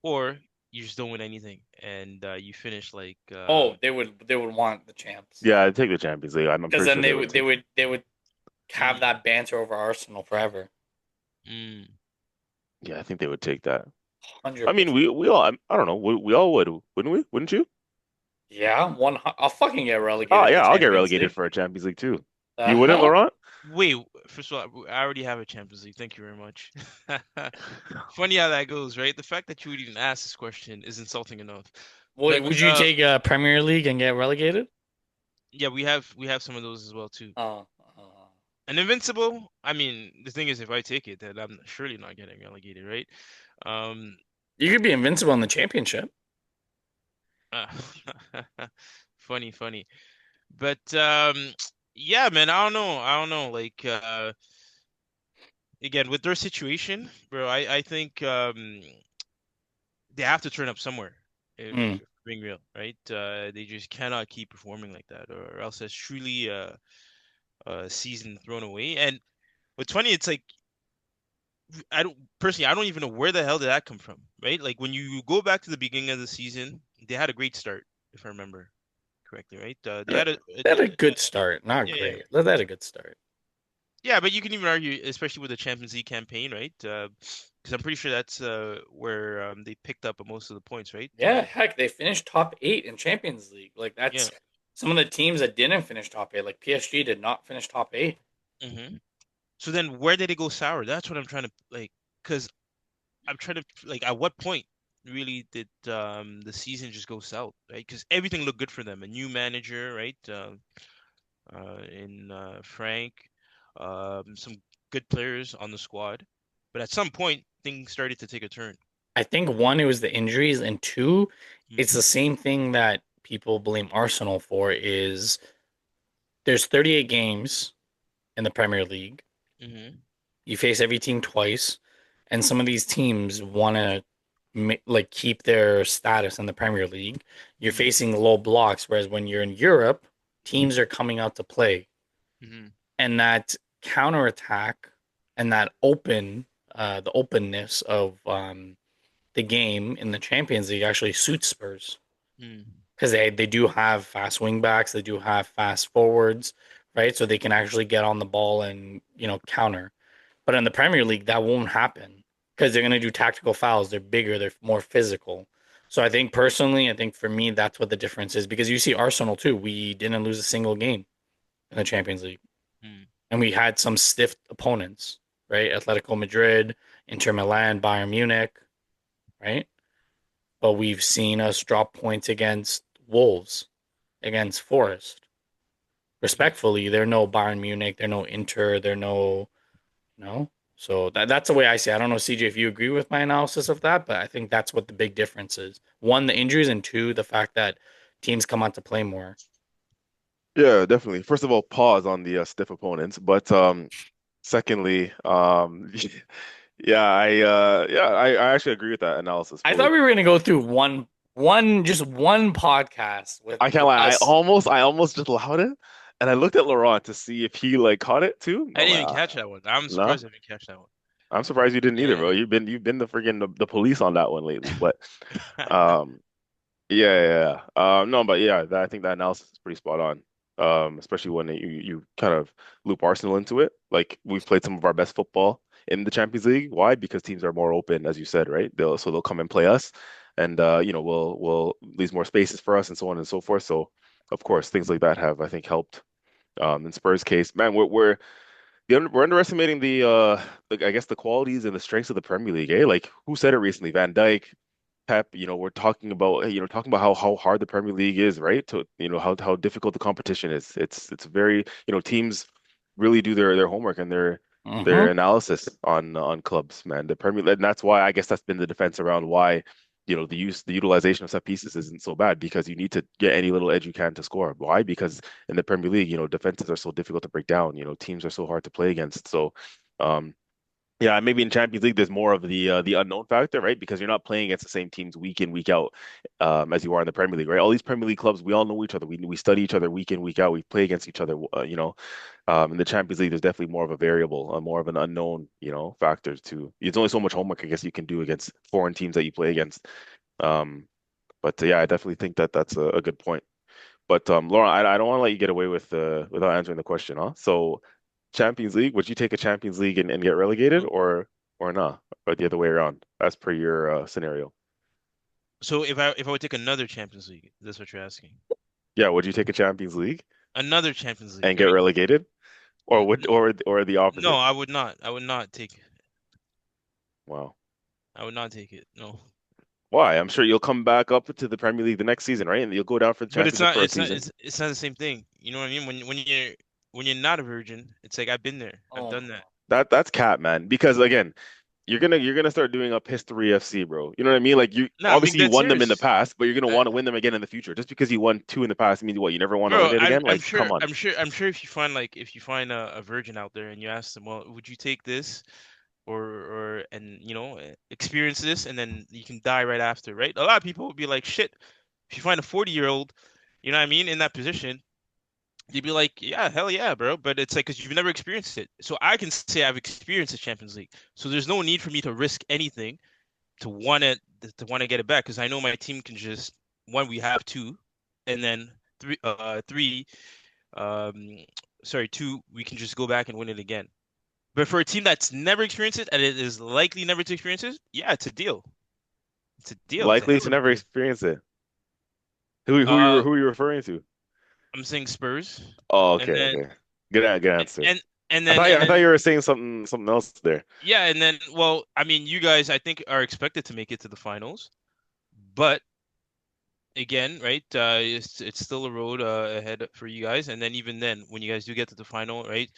or you just don't win anything and you finish like Oh, they would want the champs. Yeah, I'd take the Champions League. I'm Because pretty then sure they they would would they take. would they would have mm, that banter over Arsenal forever. mm. Yeah, I think they would take that. I mean, 100%. we all. I don't know. We all would, wouldn't we? Wouldn't you? Yeah, I'll fucking get Oh relegated to yeah, I'll get Champions relegated League. for a Champions League too. The You wouldn't, hell? Laurent? Wait, first of all, I already have a Champions League. Thank you very much. Funny how that goes, right? The fact that you would even ask this question is insulting enough. But Would you take a Premier League and get relegated? yeah, we have some of those as well too. Uh, And Invincible, I mean, the thing is, if I take it, then I'm surely not getting relegated, right? Um, you could be invincible in the championship. uh, funny, funny. But yeah, man, I don't know. Like again, with their situation, bro, I think they have to turn up somewhere if Mm. being real, right? They just cannot keep performing like that, or else it's truly a season thrown away. And what's funny, it's like I don't even know where the hell did that come from, right? Like when you go back to the beginning of the season, they had a great start, if I remember correctly, right? They They had had a good start, not yeah, yeah, great. They had a good start. yeah, but you can even argue, especially with the Champions League campaign, right? Because I'm pretty sure that's where they picked up most of the points, right? Yeah, heck, they finished top 8 in Champions League. Like Yeah. that's some of the teams that didn't finish top 8. Like PSG did not finish top 8. hmm So then, where did it go sour? That's what I'm trying to like, because I'm trying to like, at what point really did the season just go south, right? Because everything looked good for them. A new manager, right? In Frank, some good players on the squad, but at some point things started to take a turn. I think one, it was the injuries, and two, it's Mm-hmm. the same thing that people blame Arsenal for is there's 38 games in the Premier League. Mm-hmm. You face every team twice, and some of these teams want to like keep their status in the Premier League. You're Mm-hmm. facing low blocks, whereas when you're in Europe, teams are coming out to play, Mm-hmm. and that counterattack and that the openness of the game in the Champions League actually suits Spurs Mm-hmm. because they do have fast wing backs, they do have fast forwards, right? So they can actually get on the ball and counter. But in the Premier League, that won't happen because they're going to do tactical fouls. They're bigger, they're more physical. So I think personally, I think for me, that's what the difference is because you see Arsenal too. We didn't lose a single game in the Champions League, and we had some stiff opponents, right? Atletico Madrid, Inter Milan, Bayern Munich, right? But we've seen us drop points against Wolves, against Forest. Respectfully, they're no Bayern Munich, they're no Inter, they're no. So that's the way I see it. I don't know, CJ, if you agree with my analysis of that, but I think that's what the big difference is. One, the injuries, and two, the fact that teams come out to play more. Yeah, definitely. First of all, pause on the stiff opponents, but secondly, I actually agree with that analysis I fully. thought we were gonna go through just one podcast with I can't lie, us. I almost just allowed it, and I looked at Laurent to see if he like caught it too. I I'm didn't like, even catch that one. I'm no. surprised I didn't catch that one. I'm surprised you didn't either, bro. Yeah. You've been the freaking the police on that one lately. But um no, but yeah, I think that analysis is pretty spot on. Especially when you kind of loop Arsenal into it. Like we've played some of our best football in the Champions League. Why? Because teams are more open, as you said, right? They'll come and play us, and we'll leave more spaces for us and so on and so forth. So of course, things like that have I think helped. In Spurs' case, man, we're underestimating I guess the qualities and the strengths of the Premier League, eh? Like who said it recently? Van Dijk, Pep, we're talking about talking about how hard the Premier League is, right? To how difficult the competition is. It's very, teams really do their homework and their Hmm. analysis on clubs, man. The Premier League, and that's why I guess that's been the defense around why, the utilization of set pieces isn't so bad because you need to get any little edge you can to score. Why? Because in the Premier League, defenses are so difficult to break down. Teams are so hard to play against. So, um, yeah, maybe in Champions League there's more of the unknown factor, right? Because you're not playing against the same teams week in, week out, as you are in the Premier League, right? All these Premier League clubs, we all know each other. We study each other week in, week out. We play against each other. In the Champions League, there's definitely more of a variable, more of an unknown, factor to. It's only so much homework I guess you can do against foreign teams that you play against. Um, but yeah, I definitely think that that's a good point. But Laurent, I don't want to let you get away with without answering the question, huh? So Champions League, would you take a Champions League and get relegated or not? Or the other way around, as per your scenario. So if I would take another Champions League, that's what you're asking. Yeah, would you take a Champions League Another Champions League, and get right? relegated? Or N- would or the No, opposite? I would not. I would not take it. Wow. I would not take it. No. Why? I'm sure you'll come back up to the Premier League the next season, right? And you'll go down for the But it's championship not for a it's not season. it's not the same thing. You know what I mean? When you're not a virgin, it's like I've been there. I've Oh, done that. That's cap, man. Because again, you're gonna start doing up history FC, bro. You know what I mean? Like you No, I'm being obviously you dead won them in the serious. past, but you're gonna Uh, want to win them again in the future. Just because you won two in the past means what? You never want to win Bro, it I'm again? I'm Like, come sure on. I'm sure if you find a virgin out there and you ask them, well, would you take this or and experience this and then you can die right after, right? A lot of people would be like, shit. If you find a 40-year-old, you know what I mean, in that position, you'd be like, yeah, hell yeah, bro. But it's like because you've never experienced it. So I can say I've experienced the Champions League. So there's no need for me to risk anything to want to get it back because I know my team can just one we have two, and then three um sorry two we can just go back and win it again. But for a team that's never experienced it and it is likely never to experience it, yeah, it's a deal. It's a deal. It's a Likely hell to of a never deal. experience it. Who you Uh, who are you referring to? I'm saying Spurs, Oh, and okay, then okay. Good answer. and and I then thought and I thought then you were saying something else there. yeah, and then well, I mean, you guys I think are expected to make it to the finals, but again, right? It's still a road ahead for you guys. And then even then, when you guys do get to the final, right?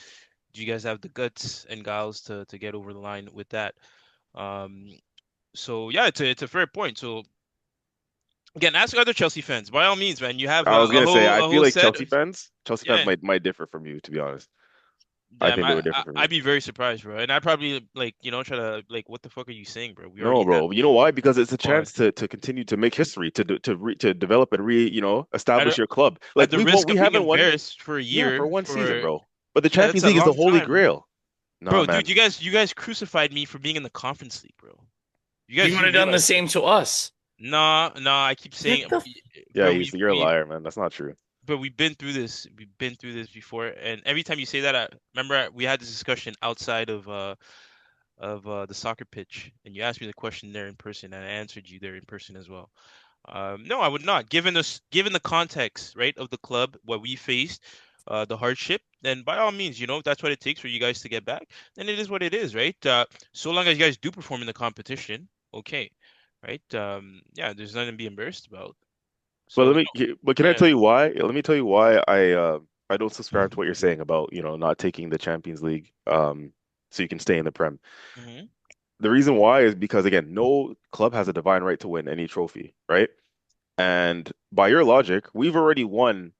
Do you guys have the guts and guiles to get over the line with that? Um, so yeah, it's a fair point. So again, ask other Chelsea fans. By all means, man, you have I was a gonna say whole I a feel whole like set. Chelsea fans Yeah, might differ from you, to be honest. I damn, think they would differ from you. I'd be very surprised, bro. And I probably like try to like, what the fuck are you saying, bro? We No, already have bro. You know why? Because it's a why chance to continue to make history, to develop and at establish a, your club. at Like the risk we of being haven't won, embarrassed for a yeah, for year one season, for bro. But the yeah, that's Champions a League is the long holy time. grail. Nah, Bro, dude, man. you guys crucified me for being in the conference league, bro. You you guys would do have done the realize same this? to us. Nah, nah. I keep Get saying, the Yeah, bro, you're a liar, man. That's not true. but we've been through this. We've been through this before, and every time you say that, I remember we had this discussion outside of the soccer pitch, and you asked me the question there in person, and I answered you there in person as well. No, I would not. Given the context, right, of the club, what we faced, the hardship, then by all means, if that's what it takes for you guys to get back, then it is what it is, right? So long as you guys do perform in the competition, okay, right? Yeah, there's nothing to be embarrassed about. But So but can no, I yeah. tell you why? Let me tell you why I don't subscribe to what you're saying about, not taking the Champions League so you can stay in the Prem. Hmm. The reason why is because again, no club has a divine right to win any trophy, right? And by your logic, we've already won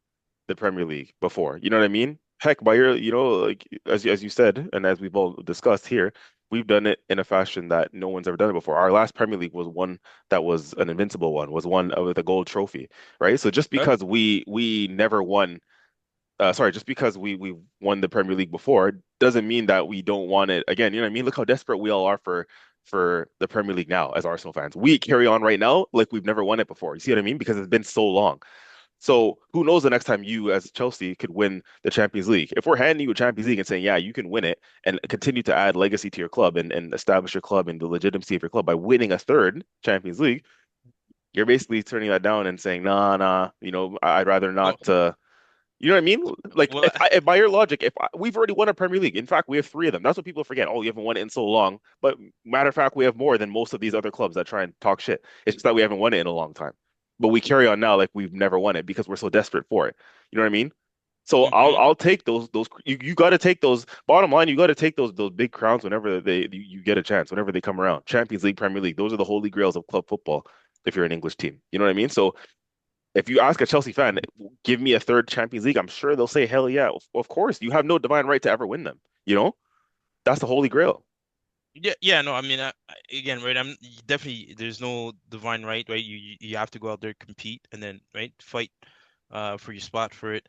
the Premier League before. You know what I mean? Heck, by your, like as you said, and as we've all discussed here, we've done it in a fashion that no one's ever done it before. Our last Premier League was one that was an invincible one, was one with a gold trophy, right? So just Yep. because we never won, sorry, just because we won the Premier League before doesn't mean that we don't want it again. You know what I mean? Look how desperate we all are for the Premier League now as Arsenal fans. We carry on right now like we've never won it before. You see what I mean? Because it's been so long. So who knows the next time you, as Chelsea, could win the Champions League? If we're handing you a Champions League and saying, yeah, you can win it and continue to add legacy to your club and establish your club and the legitimacy of your club by winning a third Champions League, you're basically turning that down and saying, nah, nah, I'd rather Oh, not. You know what I mean? Like, well, if by your logic, we've already won a Premier League. In fact, we have three of them. That's what people forget. Oh, you haven't won it in so long. But matter of fact, we have more than most of these other clubs that try and talk shit. It's just that we haven't won it in a long time. But we carry on now like we've never won it because we're so desperate for it. You know what I mean? So I'll mhm. I'll take those you got to take those bottom line, you got to take those big crowns whenever you get a chance, whenever they come around. Champions League, Premier League, those are the holy grails of club football if you're an English team. You know what I mean? So if you ask a Chelsea fan, give me a third Champions League, I'm sure they'll say, hell yeah, of course. You have no divine right to ever win them. You know, that's the holy grail. Yeah, yeah, no, I mean, again, right? Definitely. There's no divine right, right? You have to go out there, compete, and then right, fight, for your spot for it.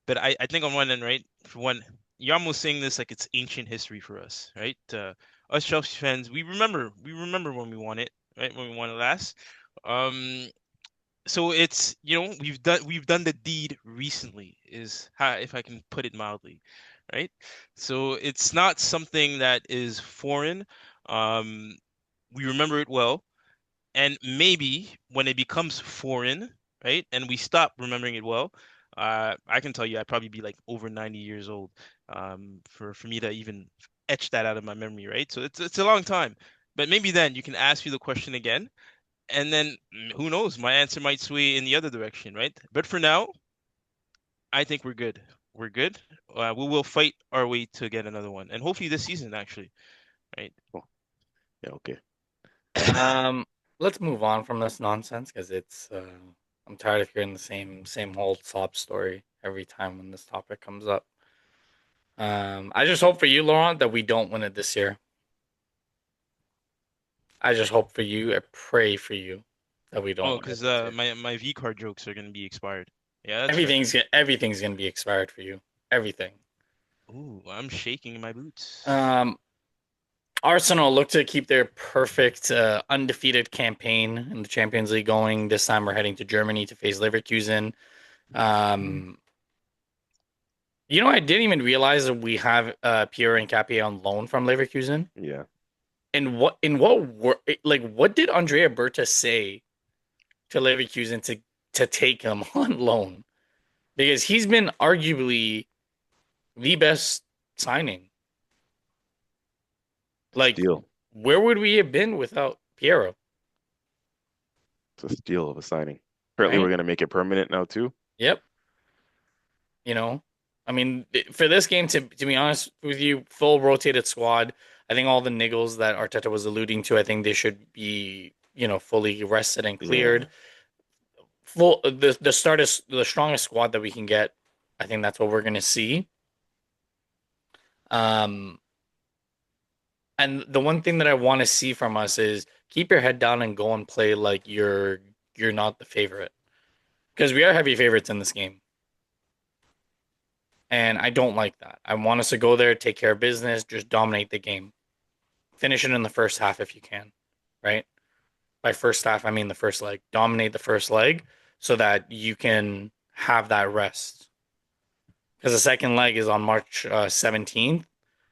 But I think on one end, right, for one, you're almost saying this like it's ancient history for us, right? Us Chelsea fans, we remember when we won it, right? When we won it last. Um, so it's, we've done the deed recently, is how, if I can put it mildly, right? So it's not something that is foreign. Um, we remember it well, and maybe when it becomes foreign, right, and we stop remembering it well, I can tell you I'd probably be like over 90 years old, for me to even etch that out of my memory, right? So it's a long time. But maybe then you can ask me the question again, and then who knows, my answer might sway in the other direction, right? But for now, I think we're good. We're good. We will fight our way to get another one, and hopefully this season, actually, right? Oh, yeah, okay. Um, let's move on from this nonsense because it's I'm tired of hearing the same old sob story every time when this topic comes up. I just hope for you, Laurent, that we don't win it this year. I just hope for you. I pray for you that we don't Oh, win it because this year. my V card jokes are gonna be expired. Yeah, that's fair. Everything's gonna be expired for you. Everything. Ooh, I'm shaking in my boots. Um, Arsenal look to keep their perfect undefeated campaign in the Champions League going. This time we're heading to Germany to face Leverkusen. Um, I didn't even realize that we have Pierre and Capier on loan from Leverkusen. Yeah, And what did Andrea Berta say to Leverkusen to take him on loan? Because he's been arguably the best signing. Like, steal. where would we have been without Piero, It's a steal of a signing. Apparently, we're right? gonna make it permanent now too. Yep. You know, I mean, for this game, to be honest with you, full rotated squad. I think all the niggles that Arteta was alluding to, I think they should be, fully rested and Yeah. cleared. Full the start is the strongest squad that we can get. I think that's what we're gonna see. Um, and the one thing that I want to see from us is keep your head down and go and play like you're not the favorite because we are heavy favorites in this game. And I don't like that. I want us to go there, take care of business, just dominate the game. Finish it in the first half if you can, right? By first half, I mean the first leg. Dominate the first leg so that you can have that rest. Because the second leg is on March 17th,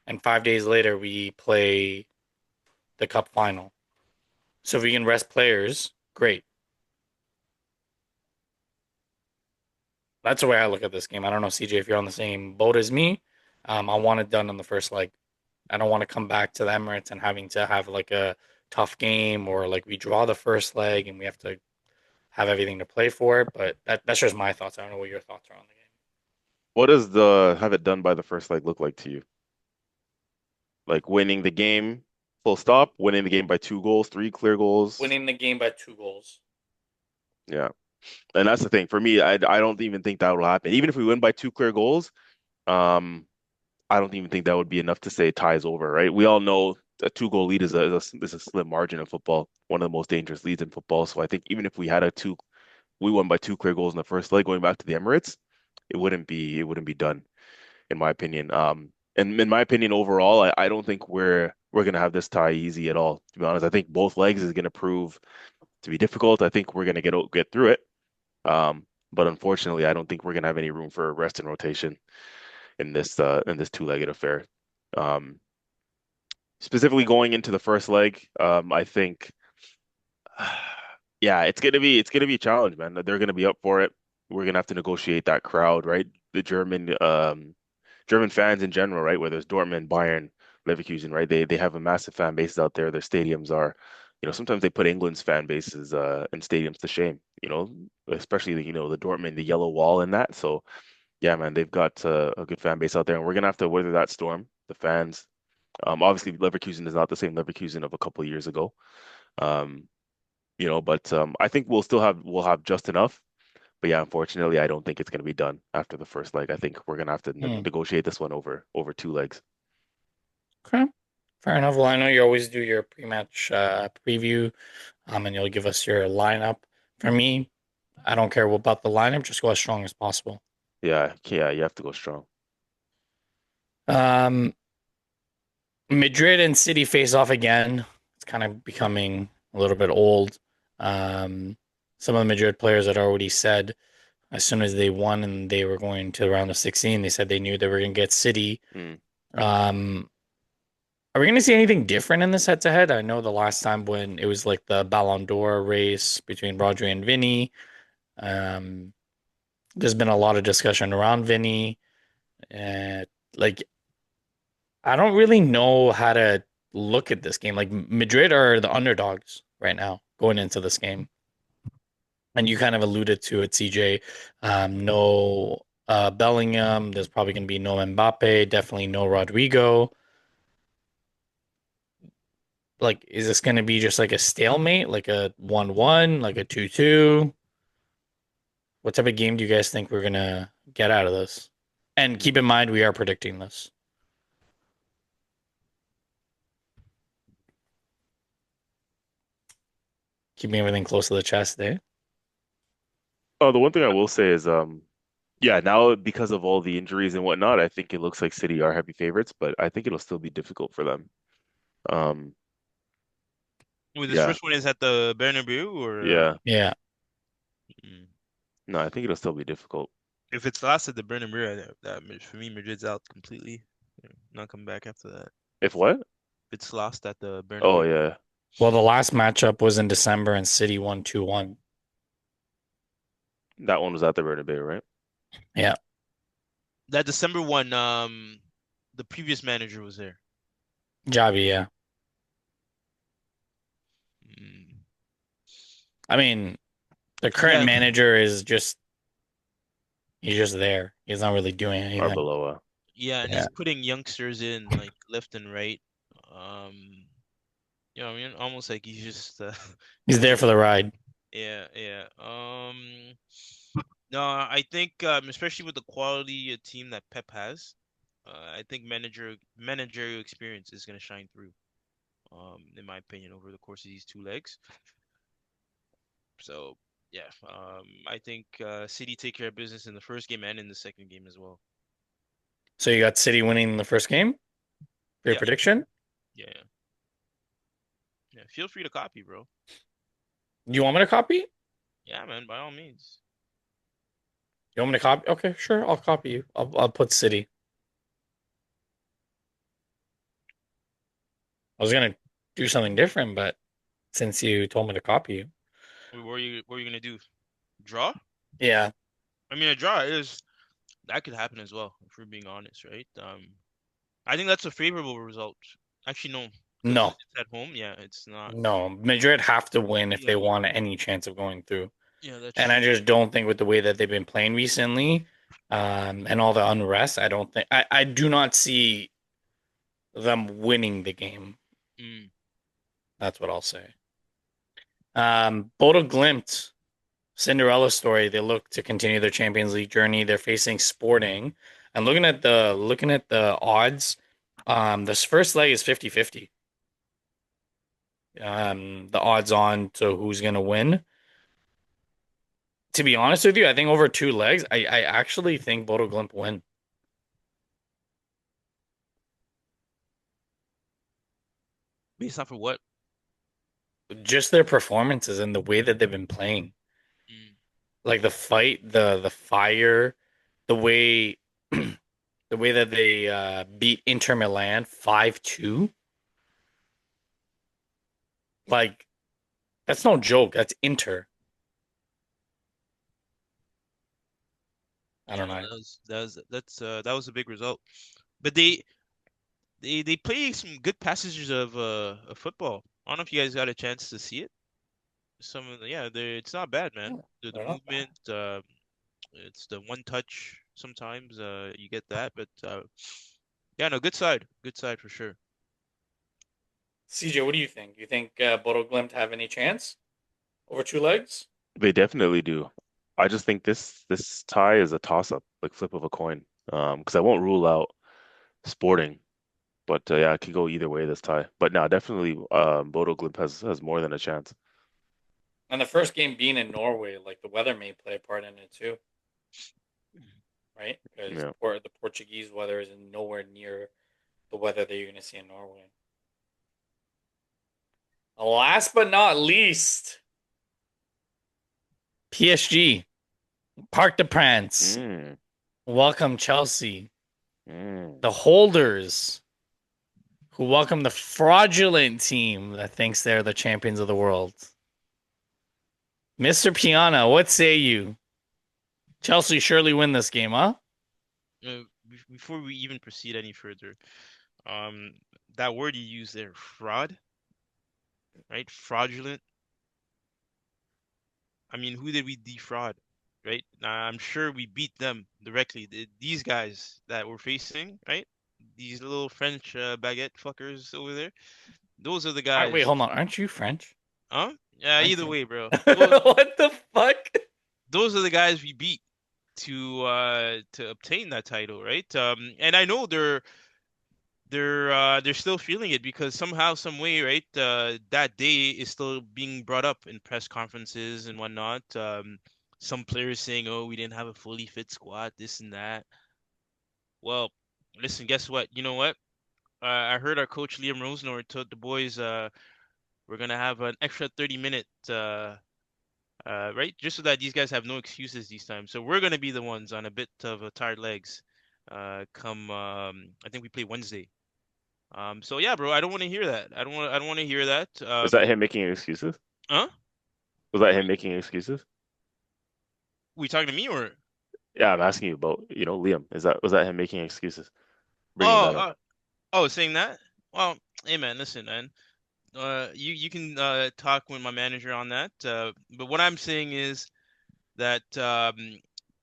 and 5 days later, we play the cup final. So if we can rest players, great. That's the way I look at this game. I don't know, CJ, if you're on the same boat as me. I want it done in the first leg. I don't want to come back to the Emirates and having to have like a tough game or like we draw the first leg and we have to have everything to play for it. But that's just my thoughts. I don't know what your thoughts are on the game. What does the have it done by the first leg look like to you? Like winning the game, full stop, winning the game by 2 goals, 3 clear goals. Winning the game by 2 goals. Yeah. And that's the thing for me. I don't even think that will happen. Even if we win by two clear goals, um, I don't even think that would be enough to say ties over, right? We all know a two-goal lead is a slim margin in football, one of the most dangerous leads in football. So I think even if we had we won by two clear goals in the first leg going back to the Emirates, it wouldn't be done, in my opinion. And in my opinion, overall, I don't think we're gonna have this tie easy at all. To be honest, I think both legs is gonna prove to be difficult. I think we're gonna get through it. But unfortunately, I don't think we're gonna have any room for rest and rotation in this two-legged affair. Um, Specifically going into the first leg, I think, yeah, it's gonna be a challenge, man. They're gonna be up for it. We're gonna have to negotiate that crowd, right? The German fans in general, right? Whether it's Dortmund, Bayern, Leverkusen, right? They have a massive fan base out there. Their stadiums are, sometimes they put England's fan bases and stadiums to shame, especially the Dortmund, the yellow wall and that. So yeah, man, they've got a good fan base out there, and we're gonna have to weather that storm. The fans, obviously, Leverkusen is not the same Leverkusen of a couple of years ago. Um, but I think we'll have just enough. But yeah, unfortunately, I don't think it's gonna be done after the first leg. I think we're gonna have to Hmm. negotiate this one over two legs. Okay. Fair enough. Well, I know you always do your pre-match preview, and you'll give us your lineup. For me, I don't care about the lineup, just go as strong as possible. Yeah, you have to go strong. Um, Madrid and City face off again. It's kind of becoming a little bit old. Um, some of the Madrid players had already said as soon as they won and they were going to the round of 16, they said they knew they were going to get City. Mm. Um, are we going to see anything different in this head-to-head? I know the last time when it was like the Ballon d'Or race between Rodri and Vinny, um, there's been a lot of discussion around Vinny. Uh, like, I don't really know how to look at this game. Like, Madrid are the underdogs right now going into this game. And you kind of alluded to it, CJ. No Bellingham. There's probably going to be no Mbappe. Definitely no Rodrigo. Like, is this going to be just like a stalemate, like a 1-1, like a 2-2? What type of game do you guys think we're going to get out of this? And keep in mind, we are predicting this. Keeping everything close to the chest, eh? Oh, the one thing I will say is, yeah, now because of all the injuries and whatnot, I think it looks like City are heavy favorites, but I think it'll still be difficult for them. Um, Wait, this yeah, first one is at the Bernabeu, or yeah. Yeah. mm. No, I think it'll still be difficult. If it's last at the Bernabeu, for me, Madrid's out completely. Not coming back after that. If what? If it's lost at the Oh Bernabeu. yeah, Well, the last matchup was in December and City won 2-1. that one was at the Bernabeu, right? Yeah. That December one, the previous manager was there. Javi, yeah. Mm. I mean, the current Yeah, manager is just he's just there. He's not really doing anything. Arbeloa. yeah, and Yeah. he's putting youngsters in like left and right. Um, I mean, almost like he's just He's he's there just for the ride. yeah, yeah. No, I think especially with the quality team that Pep has, I think managerial experience is gonna shine through. In my opinion, over the course of these two legs. So yeah, I think City take care of business in the first game and in the second game as well. So you got City winning the first game for your Yeah, prediction? yeah, yeah. Yeah, feel free to copy, bro. You want me to copy? Yeah, man, by all means. You want me to copy? Okay, sure. I'll copy you. I'll put City. I was gonna do something different, but since you told me to copy you. What are you gonna do? Draw? Yeah. I mean, a draw is that could happen as well, if we're being honest, right? I think that's a favorable result. Actually, no, because No. it's at home. Yeah, it's not. No. Madrid have to win if Yeah, they want any chance of going through. yeah, that's And I true. just don't think with the way that they've been playing recently, and all the unrest, I do not see them winning the game. Mm. That's what I'll say. Bodo Glimt Cinderella story. They look to continue their Champions League journey. They're facing Sporting, and looking at the odds, this first leg is 50-50. The odds on to who's gonna win. To be honest with you, I think over two legs, I actually think Bodo Glimt win. Based off of what? Just their performances and the way that they've been playing. Mm. Like the fight, the fire, the way the way that they beat Inter Milan 5-2. Like that's no joke. That's Inter. I Yeah, don't no, know. that was a big result. But they play some good passages of football. I don't know if you guys got a chance to see it. Some of the, yeah, it's not bad, man. Yeah, The they're not bad. movement, it's the one touch sometimes you get that, but yeah, no, good side for sure. CJ, what do you think? You think Bodo Glimt have any chance over two legs? They definitely do. I just think this tie is a toss-up, like flip of a coin. Because I won't rule out Sporting, but yeah, it could go either way this tie. But no, definitely, Bodo Glimt has more than a chance. And the first game being in Norway, like the weather may play a part in it too, right? Because Yeah. the Portuguese weather is nowhere near the weather that you're going to see in Norway. Last but not least, PSG, Parc de France, Mm, welcome Chelsea. mm. The holders who welcome the fraudulent team that thinks they're the champions of the world. Mr. Piana, what say you? Chelsea surely win this game, huh? Before we even proceed any further, um, that word you use there, fraud, right? Fraudulent. I mean, who did we defraud, right? I'm sure we beat them directly. These guys that we're facing, right? These little French baguette fuckers over there. Those are the Wait, guys. hold on. Aren't you French? Huh? Yeah, Aren't either you? way, bro. What the fuck? Those are the guys we beat to obtain that title, right? And I know they're still feeling it because somehow, some way, right? That day is still being brought up in press conferences and whatnot. Some players saying, "Oh, we didn't have a fully fit squad, this and that." Well, listen, guess what? You know what? I heard our coach Liam Rosenor told the boys, we're gonna have an extra 30-minute, right? Just so that these guys have no excuses these times. So we're gonna be the ones on a bit of tired legs. Come, I think we play Wednesday. So yeah, bro, I don't want to hear that. I don't want to hear that. Is that him making excuses? Huh? Was that What him making excuses? we talking to me or? Yeah, I'm asking you about, Liam. Was that him making excuses, bringing Oh, that up? saying that? Well, hey man, listen, man. You can talk with my manager on that. But what I'm saying is that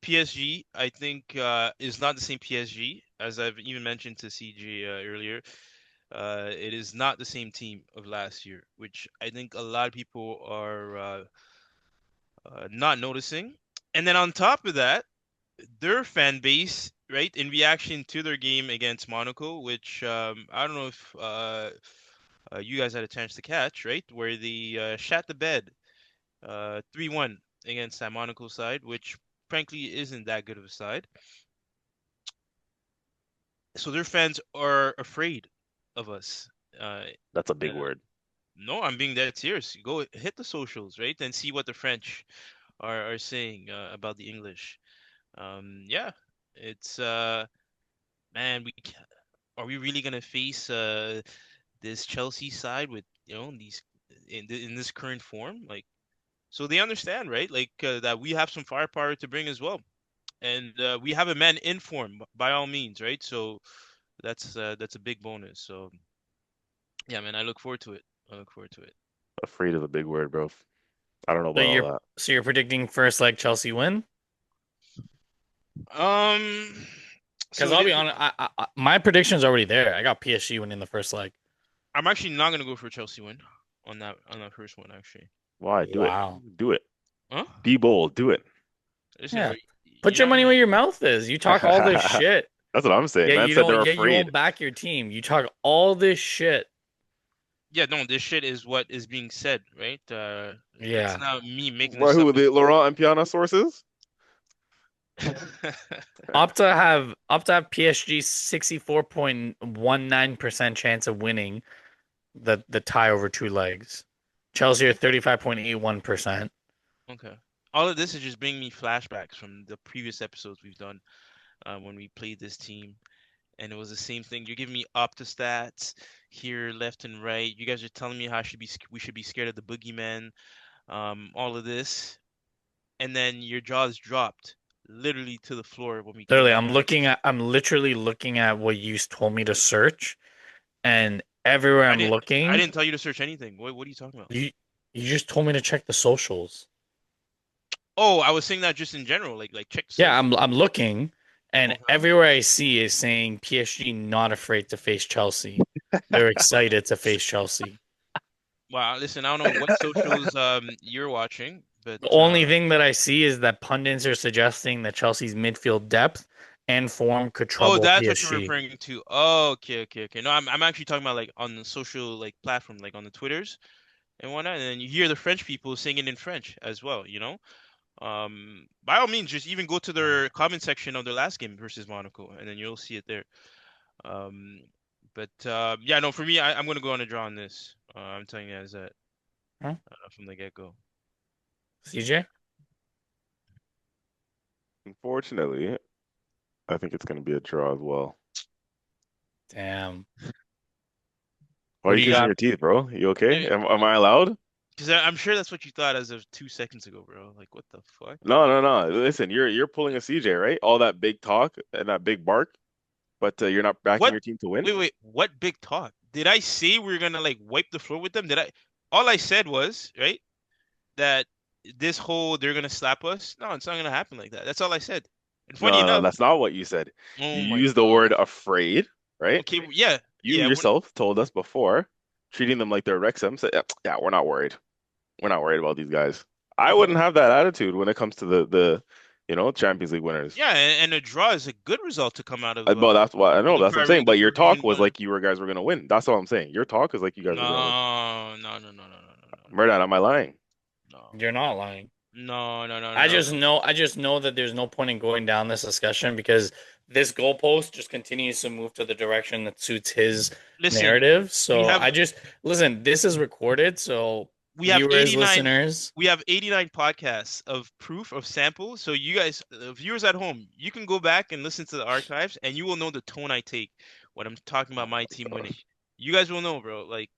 PSG, I think, is not the same PSG as I've even mentioned to CG earlier. It is not the same team of last year, which I think a lot of people are not noticing. And then on top of that, their fan base, right, in reaction to their game against Monaco, which I don't know if you guys had a chance to catch, right, where they shat the bed 3-1 against that Monaco side, which frankly isn't that good of a side. So their fans are afraid of us. Uh, That's a big uh, word. no, I'm being dead serious. Go hit the socials, right, and see what the French are saying about the English. Yeah, it's man, are we really gonna face this Chelsea side with these in this current form? Like, so they understand, right? Like that we have some firepower to bring as well, and we have a man in form by all means, right? So that's a big bonus. So yeah, man, I look forward to it. I look forward to it. Afraid of a big word, bro. I don't know So about all that. you're predicting first leg Chelsea win? Um, Because so it I'll be is. honest, my prediction's already there. I got PSG winning the first leg. I'm actually not gonna go for a Chelsea win on that first one, actually. Why? Do it. Wow. Do it. Huh? Be bold. Do it. Listen, bro, Yeah. Put you're your not money gonna. where your mouth is. You talk all this That's shit. what I'm saying. Yeah, Man you said don't. they're Yeah, you afraid. won't back your team. You talk all this shit. Yeah, no, this shit is what is being said, right? It's Yeah. not me making Well, this up. who, the Laurent and Piana sources? Opta have PSG 64.19% chance of winning the tie over two legs. Chelsea are 35.81%. Okay. All of this is just bringing me flashbacks from the previous episodes we've done when we played this team, and it was the same thing. You're giving me Opta stats here, left and right. You guys are telling me how we should be scared of the boogeyman. All of this, and then your jaws dropped literally to the floor when we came Literally, back. I'm literally looking at what you told me to search, and everywhere I I'm didn't I looking, didn't tell you to search anything. What are you talking about? you you just told me to check the socials. Oh, I was saying that just in general, like check the Yeah, social. I'm looking, and Okay. everywhere I see is saying PSG not afraid to face Chelsea. They're excited to face Chelsea. Wow, listen, I don't know what socials you're watching, but The only thing that I see is that pundits are suggesting that Chelsea's midfield depth and form could oh, trouble that's what you're PSG. referring to. Oh, okay. No, I'm actually talking about like on the social like platform, like on the Twitters and whatnot, and then you hear the French people singing in French as well, you know? By all means, just even go to their comment section of their last game versus Monaco, and then you'll see it there. Um, but yeah, no, for me, I'm gonna go on a draw on this. I'm telling you guys that Huh? from the get-go. CJ? Unfortunately, I think it's going to be a draw as well. Damn. Why are Who you do you kissing got? your teeth, bro? You okay? Am I allowed? Because I'm sure that's what you thought as of 2 seconds ago, bro. Like, what the fuck? No, no, no. Listen, you're pulling a CJ, right? All that big talk and that big bark, but you're not backing What? your team to win. Wait. What big talk? Did I say we are gonna like wipe the floor with them? Did I? All I said was, right, that this whole they're gonna slap us. No, it's not gonna happen like that. That's all I said. And funny No, no, enough, that's not what you said. You oh my used the God. word afraid, right? Okay, yeah, You yeah. yourself told us before, treating them like they're Wrexham. Said, yeah, yeah, we're not worried. We're not worried about these guys. I But wouldn't have that attitude when it comes to the Champions League winners. yeah, and a draw is a good result to come out of But that's what I know. That's what I'm saying. The But your Parisian talk was one. like you were guys were gonna win. That's what I'm saying. Your talk is like you guys were gonna win. No. Mehrdad, am I lying? No. You're not lying. No. I just know that there's no point in going down this discussion because this goalpost just continues to move to the direction that suits his Listen, narrative. we So have I just listen, this is recorded, so we have viewers, 89 listeners, we have 89 podcasts of proof of sample. So you guys, viewers at home, you can go back and listen to the archives and you will know the tone I take when I'm talking about Oh my team my winning. gosh. You guys will know, bro. Like,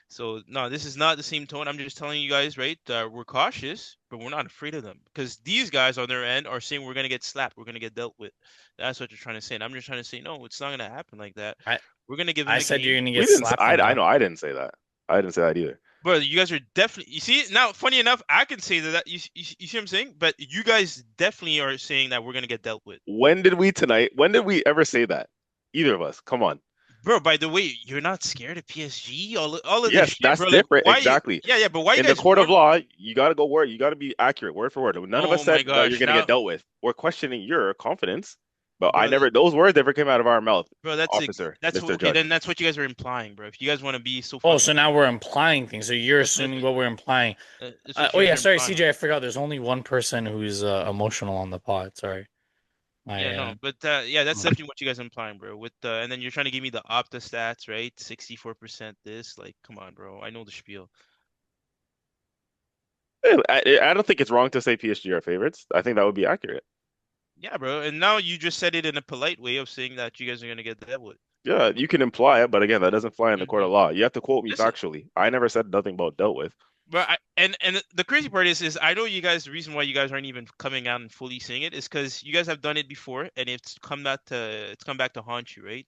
so no, this is not the same tone. I'm just telling you guys, right? We're cautious, but we're not afraid of them because these guys on their end are saying we're gonna get slapped, we're gonna get dealt with. That's what you're trying to say, and I'm just trying to say no, it's not gonna happen like that. I We're gonna give them I a said game, you're gonna We get didn't. slapped I enough. know. I didn't say that. I didn't say that either. bro. You guys are definitely. You see now, funny enough, I can say that. You see what I'm saying? But you guys definitely are saying that we're gonna get dealt with, When did we tonight? When did we ever say that? Either of us. Come on. bro. By the way, you're not scared of PSG, all of this Yes, shit, that's bro. Like, different. why? Exactly. Yeah, but why you In the guys court of warm? law, you got to go word. You got to be accurate, word for word. None of us Oh my said that you're gosh, going to get now, dealt with. We're questioning your confidence, but I bro. never. Those words never came out of our mouth, Bro, officer, Mr. okay. Judge. Then that's what you guys are implying, bro. If you guys want to be so Oh, fucking, so now we're implying things. So you're that's assuming what we're implying. that's what Oh you guys yeah, are sorry, implying. CJ, I forgot. There's only one person who's emotional on the pod. Sorry, Yeah, my no, but yeah, that's oh. definitely what you guys are implying, bro. With and then you're trying to give me the Opta stats, right? 64% this, like, come on, bro. I know the spiel. I don't think it's wrong to say PSG are favorites. I think that would be accurate. Yeah, bro. And now you just said it in a polite way of saying that you guys are gonna get dealt with. Yeah, you can imply it, but again, that doesn't fly in the court of hmm law. You have to quote me Listen, factually. I never said nothing about dealt with. but and the crazy part is I know you guys. The reason why you guys aren't even coming out and fully saying it is because you guys have done it before, and it's come back to haunt you, right?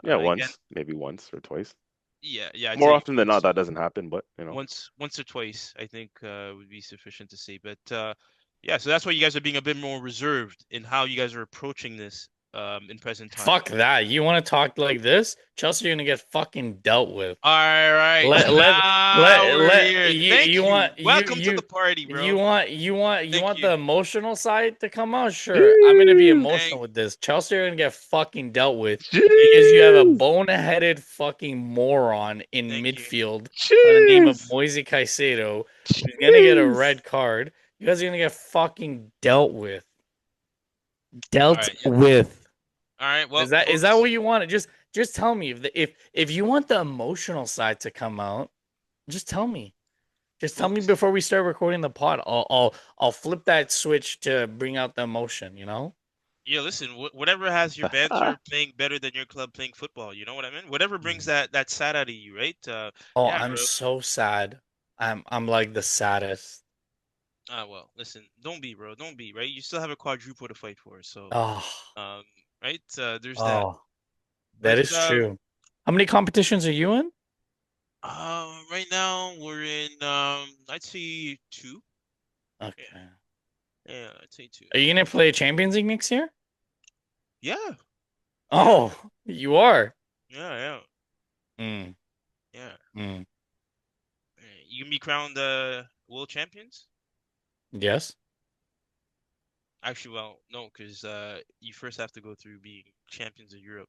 Yeah, Again, once, maybe once or twice. yeah. I'd More say often than not, that doesn't happen, but once or twice, I think would be sufficient to say. But yeah, so that's why you guys are being a bit more reserved in how you guys are approaching this. in present time. Fuck that. You want to talk like this? Chelsea are gonna get fucking dealt with. All right, Let let now let we're let here. Thank you you. want Welcome to the party, bro. you Thank want you. the emotional side to come out? Sure. I'm gonna be Jeez. emotional Thank with this. Chelsea are gonna get fucking dealt with because you have a Jeez. boneheaded fucking moron in thank you. midfield by the name of Jeez. Moise Caicedo who's gonna get a Jeez. red card. You guys are gonna get fucking dealt with. All Dealt right. Yeah. with. All right. Well, Is that folks. what you want? Just tell me if you want the emotional side to come out, just tell me. Just tell me Folks. before we start recording the pod. I'll flip that switch to bring out the emotion, you know? Yeah. Listen. Whatever has your banter playing better than your club playing football. You know what I mean? Whatever brings Mm. that sad out of you, right? Oh, Yeah, I'm bro. so sad. I'm like the saddest. Well. Listen. Don't be, bro. Don't be. Right. You still have a quadruple to fight for. So, Oh, um. Right. There's that. oh, that But is true. How many competitions are you in? right now we're in I'd say two. Yeah. Okay. Yeah. I'd say two. Are you gonna play Champions League next year? Yeah. Yeah. Oh, you are. Yeah. Yeah. Mm, Yeah. mm. You can be crowned world champions. Yes. Actually, well, no, because you first have to go through being champions of Europe.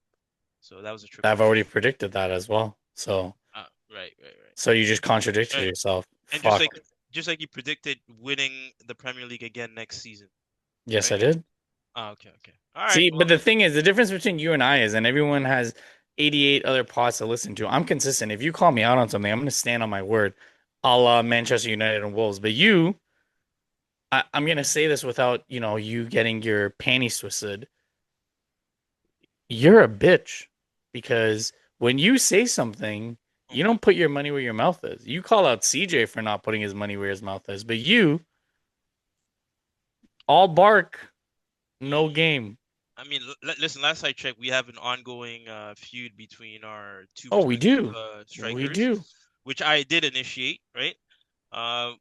So that was a trickle I've down. already predicted that as well. So, Right, right, right. so you just contradicted Right. yourself. And Fuck. just like you predicted winning the Premier League again next season, Yes, I right? did. Okay, okay. All right. See, but Well, the thing is, the difference between you and I is, and everyone has 88 other pods to listen to. I'm consistent. If you call me out on something, I'm going to stand on my word. Manchester United and Wolves. But you, I'm going to say this without, you getting your panties twisted. You're a bitch because when you say something, you okay. don't put your money where your mouth is. You call out CJ for not putting his money where his mouth is, but you, all bark, no Y- game. I mean, listen. Last I checked, we have an ongoing feud between our two Oh, we respective do. We strikers, do. which I did initiate, right?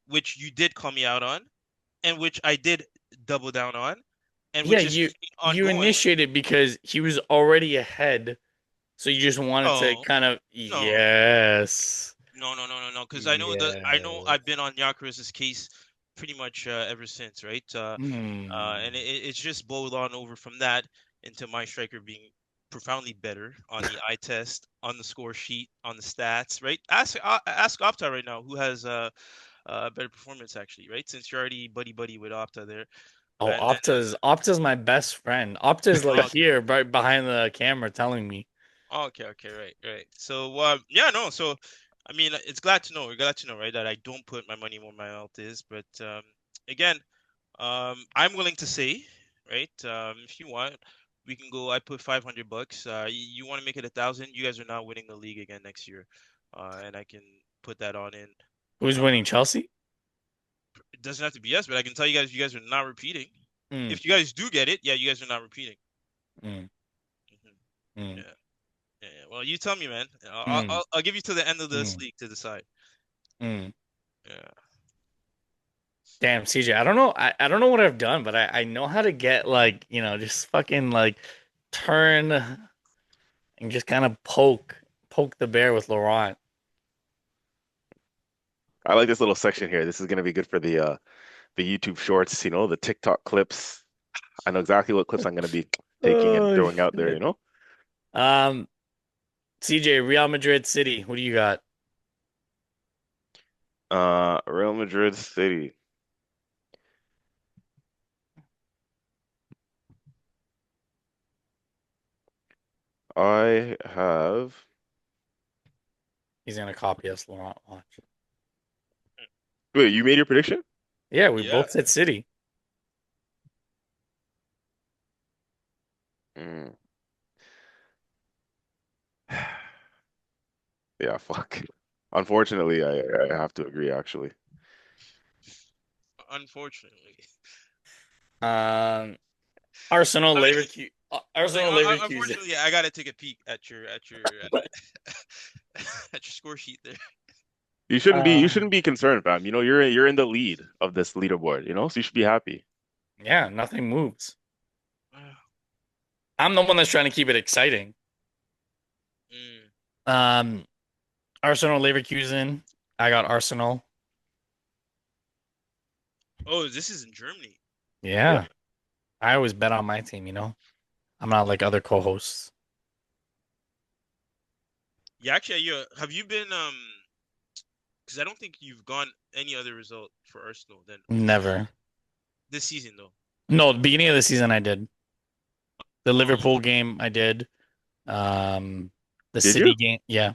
Which you did call me out on, and which I did double down on, and Yeah, which is you you ongoing. initiated because he was already ahead, so you just wanted to No, kind of no, yes, no. Because I know yes. I've been on Yakuza's case pretty much ever since, right? And Hmm. it's just boiled on over from that into my striker being profoundly better on the eye test, on the score sheet, on the stats, right? Ask Opta right now who has a better performance actually, right? Since you're already buddy buddy with Opta there, Oh, and then Opta's my best friend. Opta's like okay, here, right behind the camera, telling me. okay, right. So yeah, no, so I mean, it's glad to know, we're glad to know, right, that I don't put my money where my mouth is, but again, I'm willing to say, right, if you want, we can go. I put $500. You want to make it 1,000? You guys are not winning the league again next year, and I can put that on in. Who's Uh, winning, Chelsea? it doesn't have to be yes, but I can tell you guys are not repeating. Mm, If you guys do get it, yeah, you guys are not repeating. mm, Hmm. mm, Yeah, yeah. Well, you tell me, man. mm, I'll give you to the end of this mm, league to decide. mm. Yeah. Damn, CJ, I don't know. I don't know what I've done, but I know how to get like, just fucking like turn and just kind of poke the bear with Laurent. I like this little section here. This is gonna be good for the YouTube shorts, the TikTok clips. I know exactly what clips I'm gonna be taking and Oh throwing out there, shit. Um, CJ, Real Madrid City. What do you got? Real Madrid City. I have. He's gonna copy us, Laurent. Watch. Wait, you made your prediction? Yeah, we Yeah. both said City. Mm. Yeah, fuck. Unfortunately, I have to agree, actually. Unfortunately. Um, Arsenal, I mean, Leverkusen. like, Arsenal, Leverkusen. unfortunately, I gotta take a peek at your at your score sheet there. You Uh, shouldn't be concerned, fam. You're in the lead of this leaderboard, so you should be happy. yeah, nothing moves. I'm the one that's trying to keep it exciting. Mm. Um, Arsenal Leverkusen. I got Arsenal. Oh, this is in Germany. Yep. Yeah. I always bet on my team, you know. I'm not like other co-hosts. Yeah, actually, yeah. Have you been Because I don't think you've gone any other result for Arsenal than Never. this season though. No, the beginning of the season I did. The Oh, Liverpool game I did. Um, the Did City you? game. Yeah.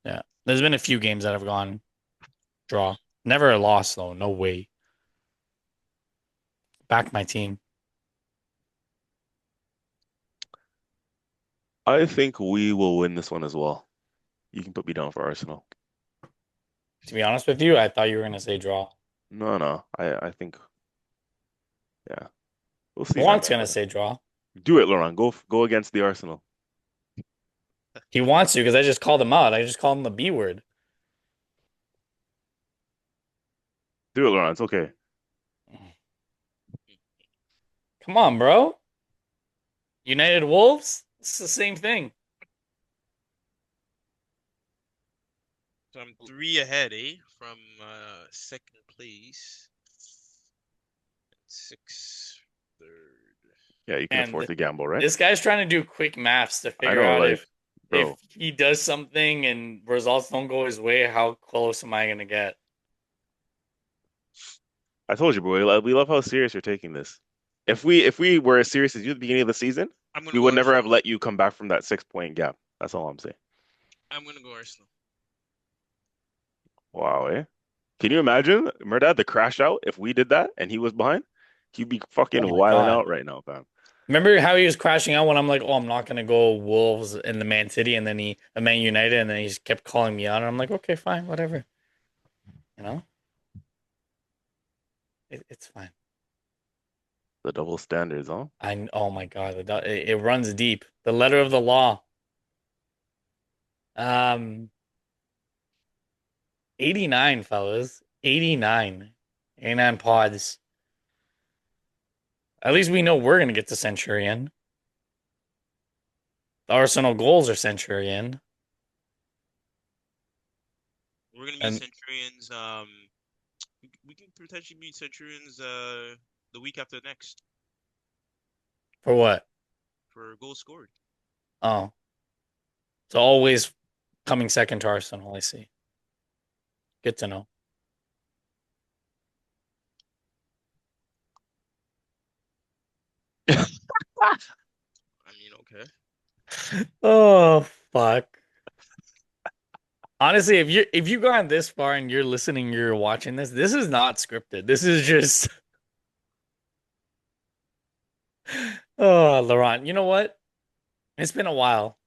Yeah. There's been a few games that have gone draw. Never a loss though. No way. Back my team. I think we will win this one as well. You can put me down for Arsenal. To be honest with you, I thought you were gonna say draw. No, no. I think yeah. We'll see, man. Laurent's gonna say draw. Do it, Laurent. Go against the Arsenal. He wants to because I just called him out. I just called him the B word. Do it, Laurent. It's okay. Come on, bro. United Wolves? It's the same thing. so I'm three ahead, eh? From second place, six, third. Yeah, you can afford And to gamble, right? this guy's trying to do quick maths to I figure know, out life, if bro. he does something and results don't go his way, how close am I gonna get? I told you, bro. We love how serious you're taking this. If we were as serious as you at the beginning of the season, I'm gonna we go would never have Arsenal. let you come back from that 6 point gap. That's all I'm saying. I'm gonna go Arsenal. Wow, eh? Can you imagine Mehrdad the crash out if we did that and he was behind? He'd be fucking Oh my wilding God. out right now, fam. Remember how he was crashing out when I'm like, oh, I'm not gonna go Wolves in the Man City, and then Man United, and then he just kept calling me out, and I'm like, okay, fine, whatever. You know, it's fine. The double standards, huh? Oh my God, it runs deep. The letter of the law. Um, 89, fellas. 89. 89 pods. At least we know we're gonna get to Centurion. The Arsenal goals are Centurion. We're gonna meet And Centurions. We can potentially meet Centurions the week after next for what? for goals scored. Oh, it's always coming second to Arsenal, I see. Good to know. I mean, okay. Oh, fuck. Honestly, if you gone this far and you're listening, you're watching this is not scripted. This is just oh, Laurent. You know what? It's been a while.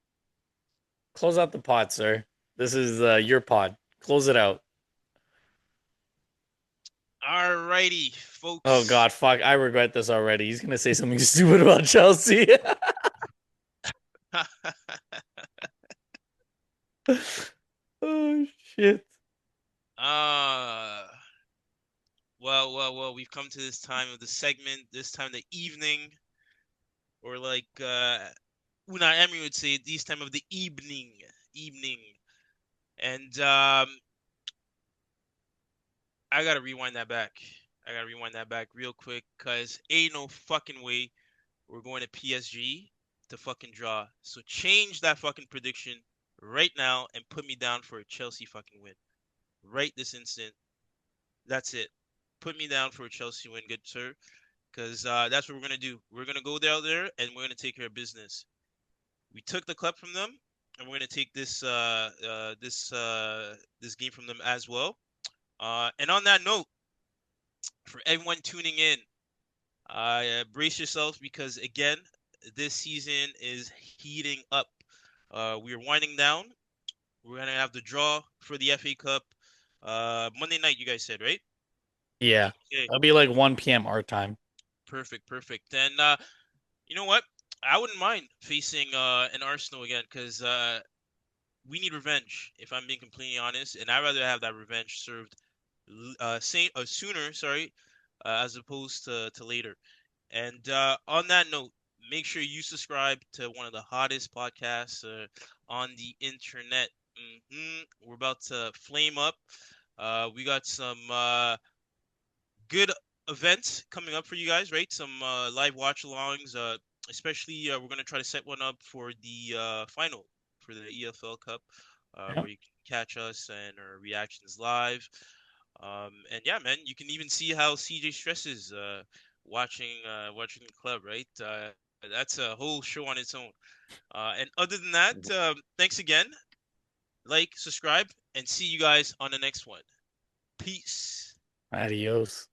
Close out the pod, sir. This is your pod. Close it out. Alrighty, Oh folks. God, fuck! I regret this already. He's gonna say something stupid about Chelsea. Oh shit. uh well, we've come to this time of the segment, this time of the evening, or like Una Emery would say, this time of the evening. And I gotta rewind that back. I gotta rewind that back real quick, cause ain't no fucking way we're going to PSG to fucking draw. So change that fucking prediction right now and put me down for a Chelsea fucking win. Right this instant. That's it. Put me down for a Chelsea win, good sir. Because that's what we're gonna do. We're gonna go down there and we're gonna take care of business. We took the club from them, and we're gonna take this game from them as well. And on that note, for everyone tuning in, brace yourselves because again, this season is heating up. We are winding down. We're gonna have the draw for the FA Cup Monday night. You guys said right? Yeah, Okay, it'll be like 1 p.m. our time. perfect. And you know what? I wouldn't mind facing an Arsenal again because we need revenge. If I'm being completely honest, and I'd rather have that revenge served sooner, sorry, as opposed to later. And on that note, make sure you subscribe to one of the hottest podcasts on the internet. We're about to flame up. We got some good events coming up for you guys, right? Some live watch alongs. Especially, we're gonna try to set one up for the final for the EFL Cup, Yeah. where you can catch us and our reactions live. And yeah, man, you can even see how CJ stresses watching the club, right? That's a whole show on its own. And other than that, thanks again. Like, subscribe, and see you guys on the next one. Peace. Adios.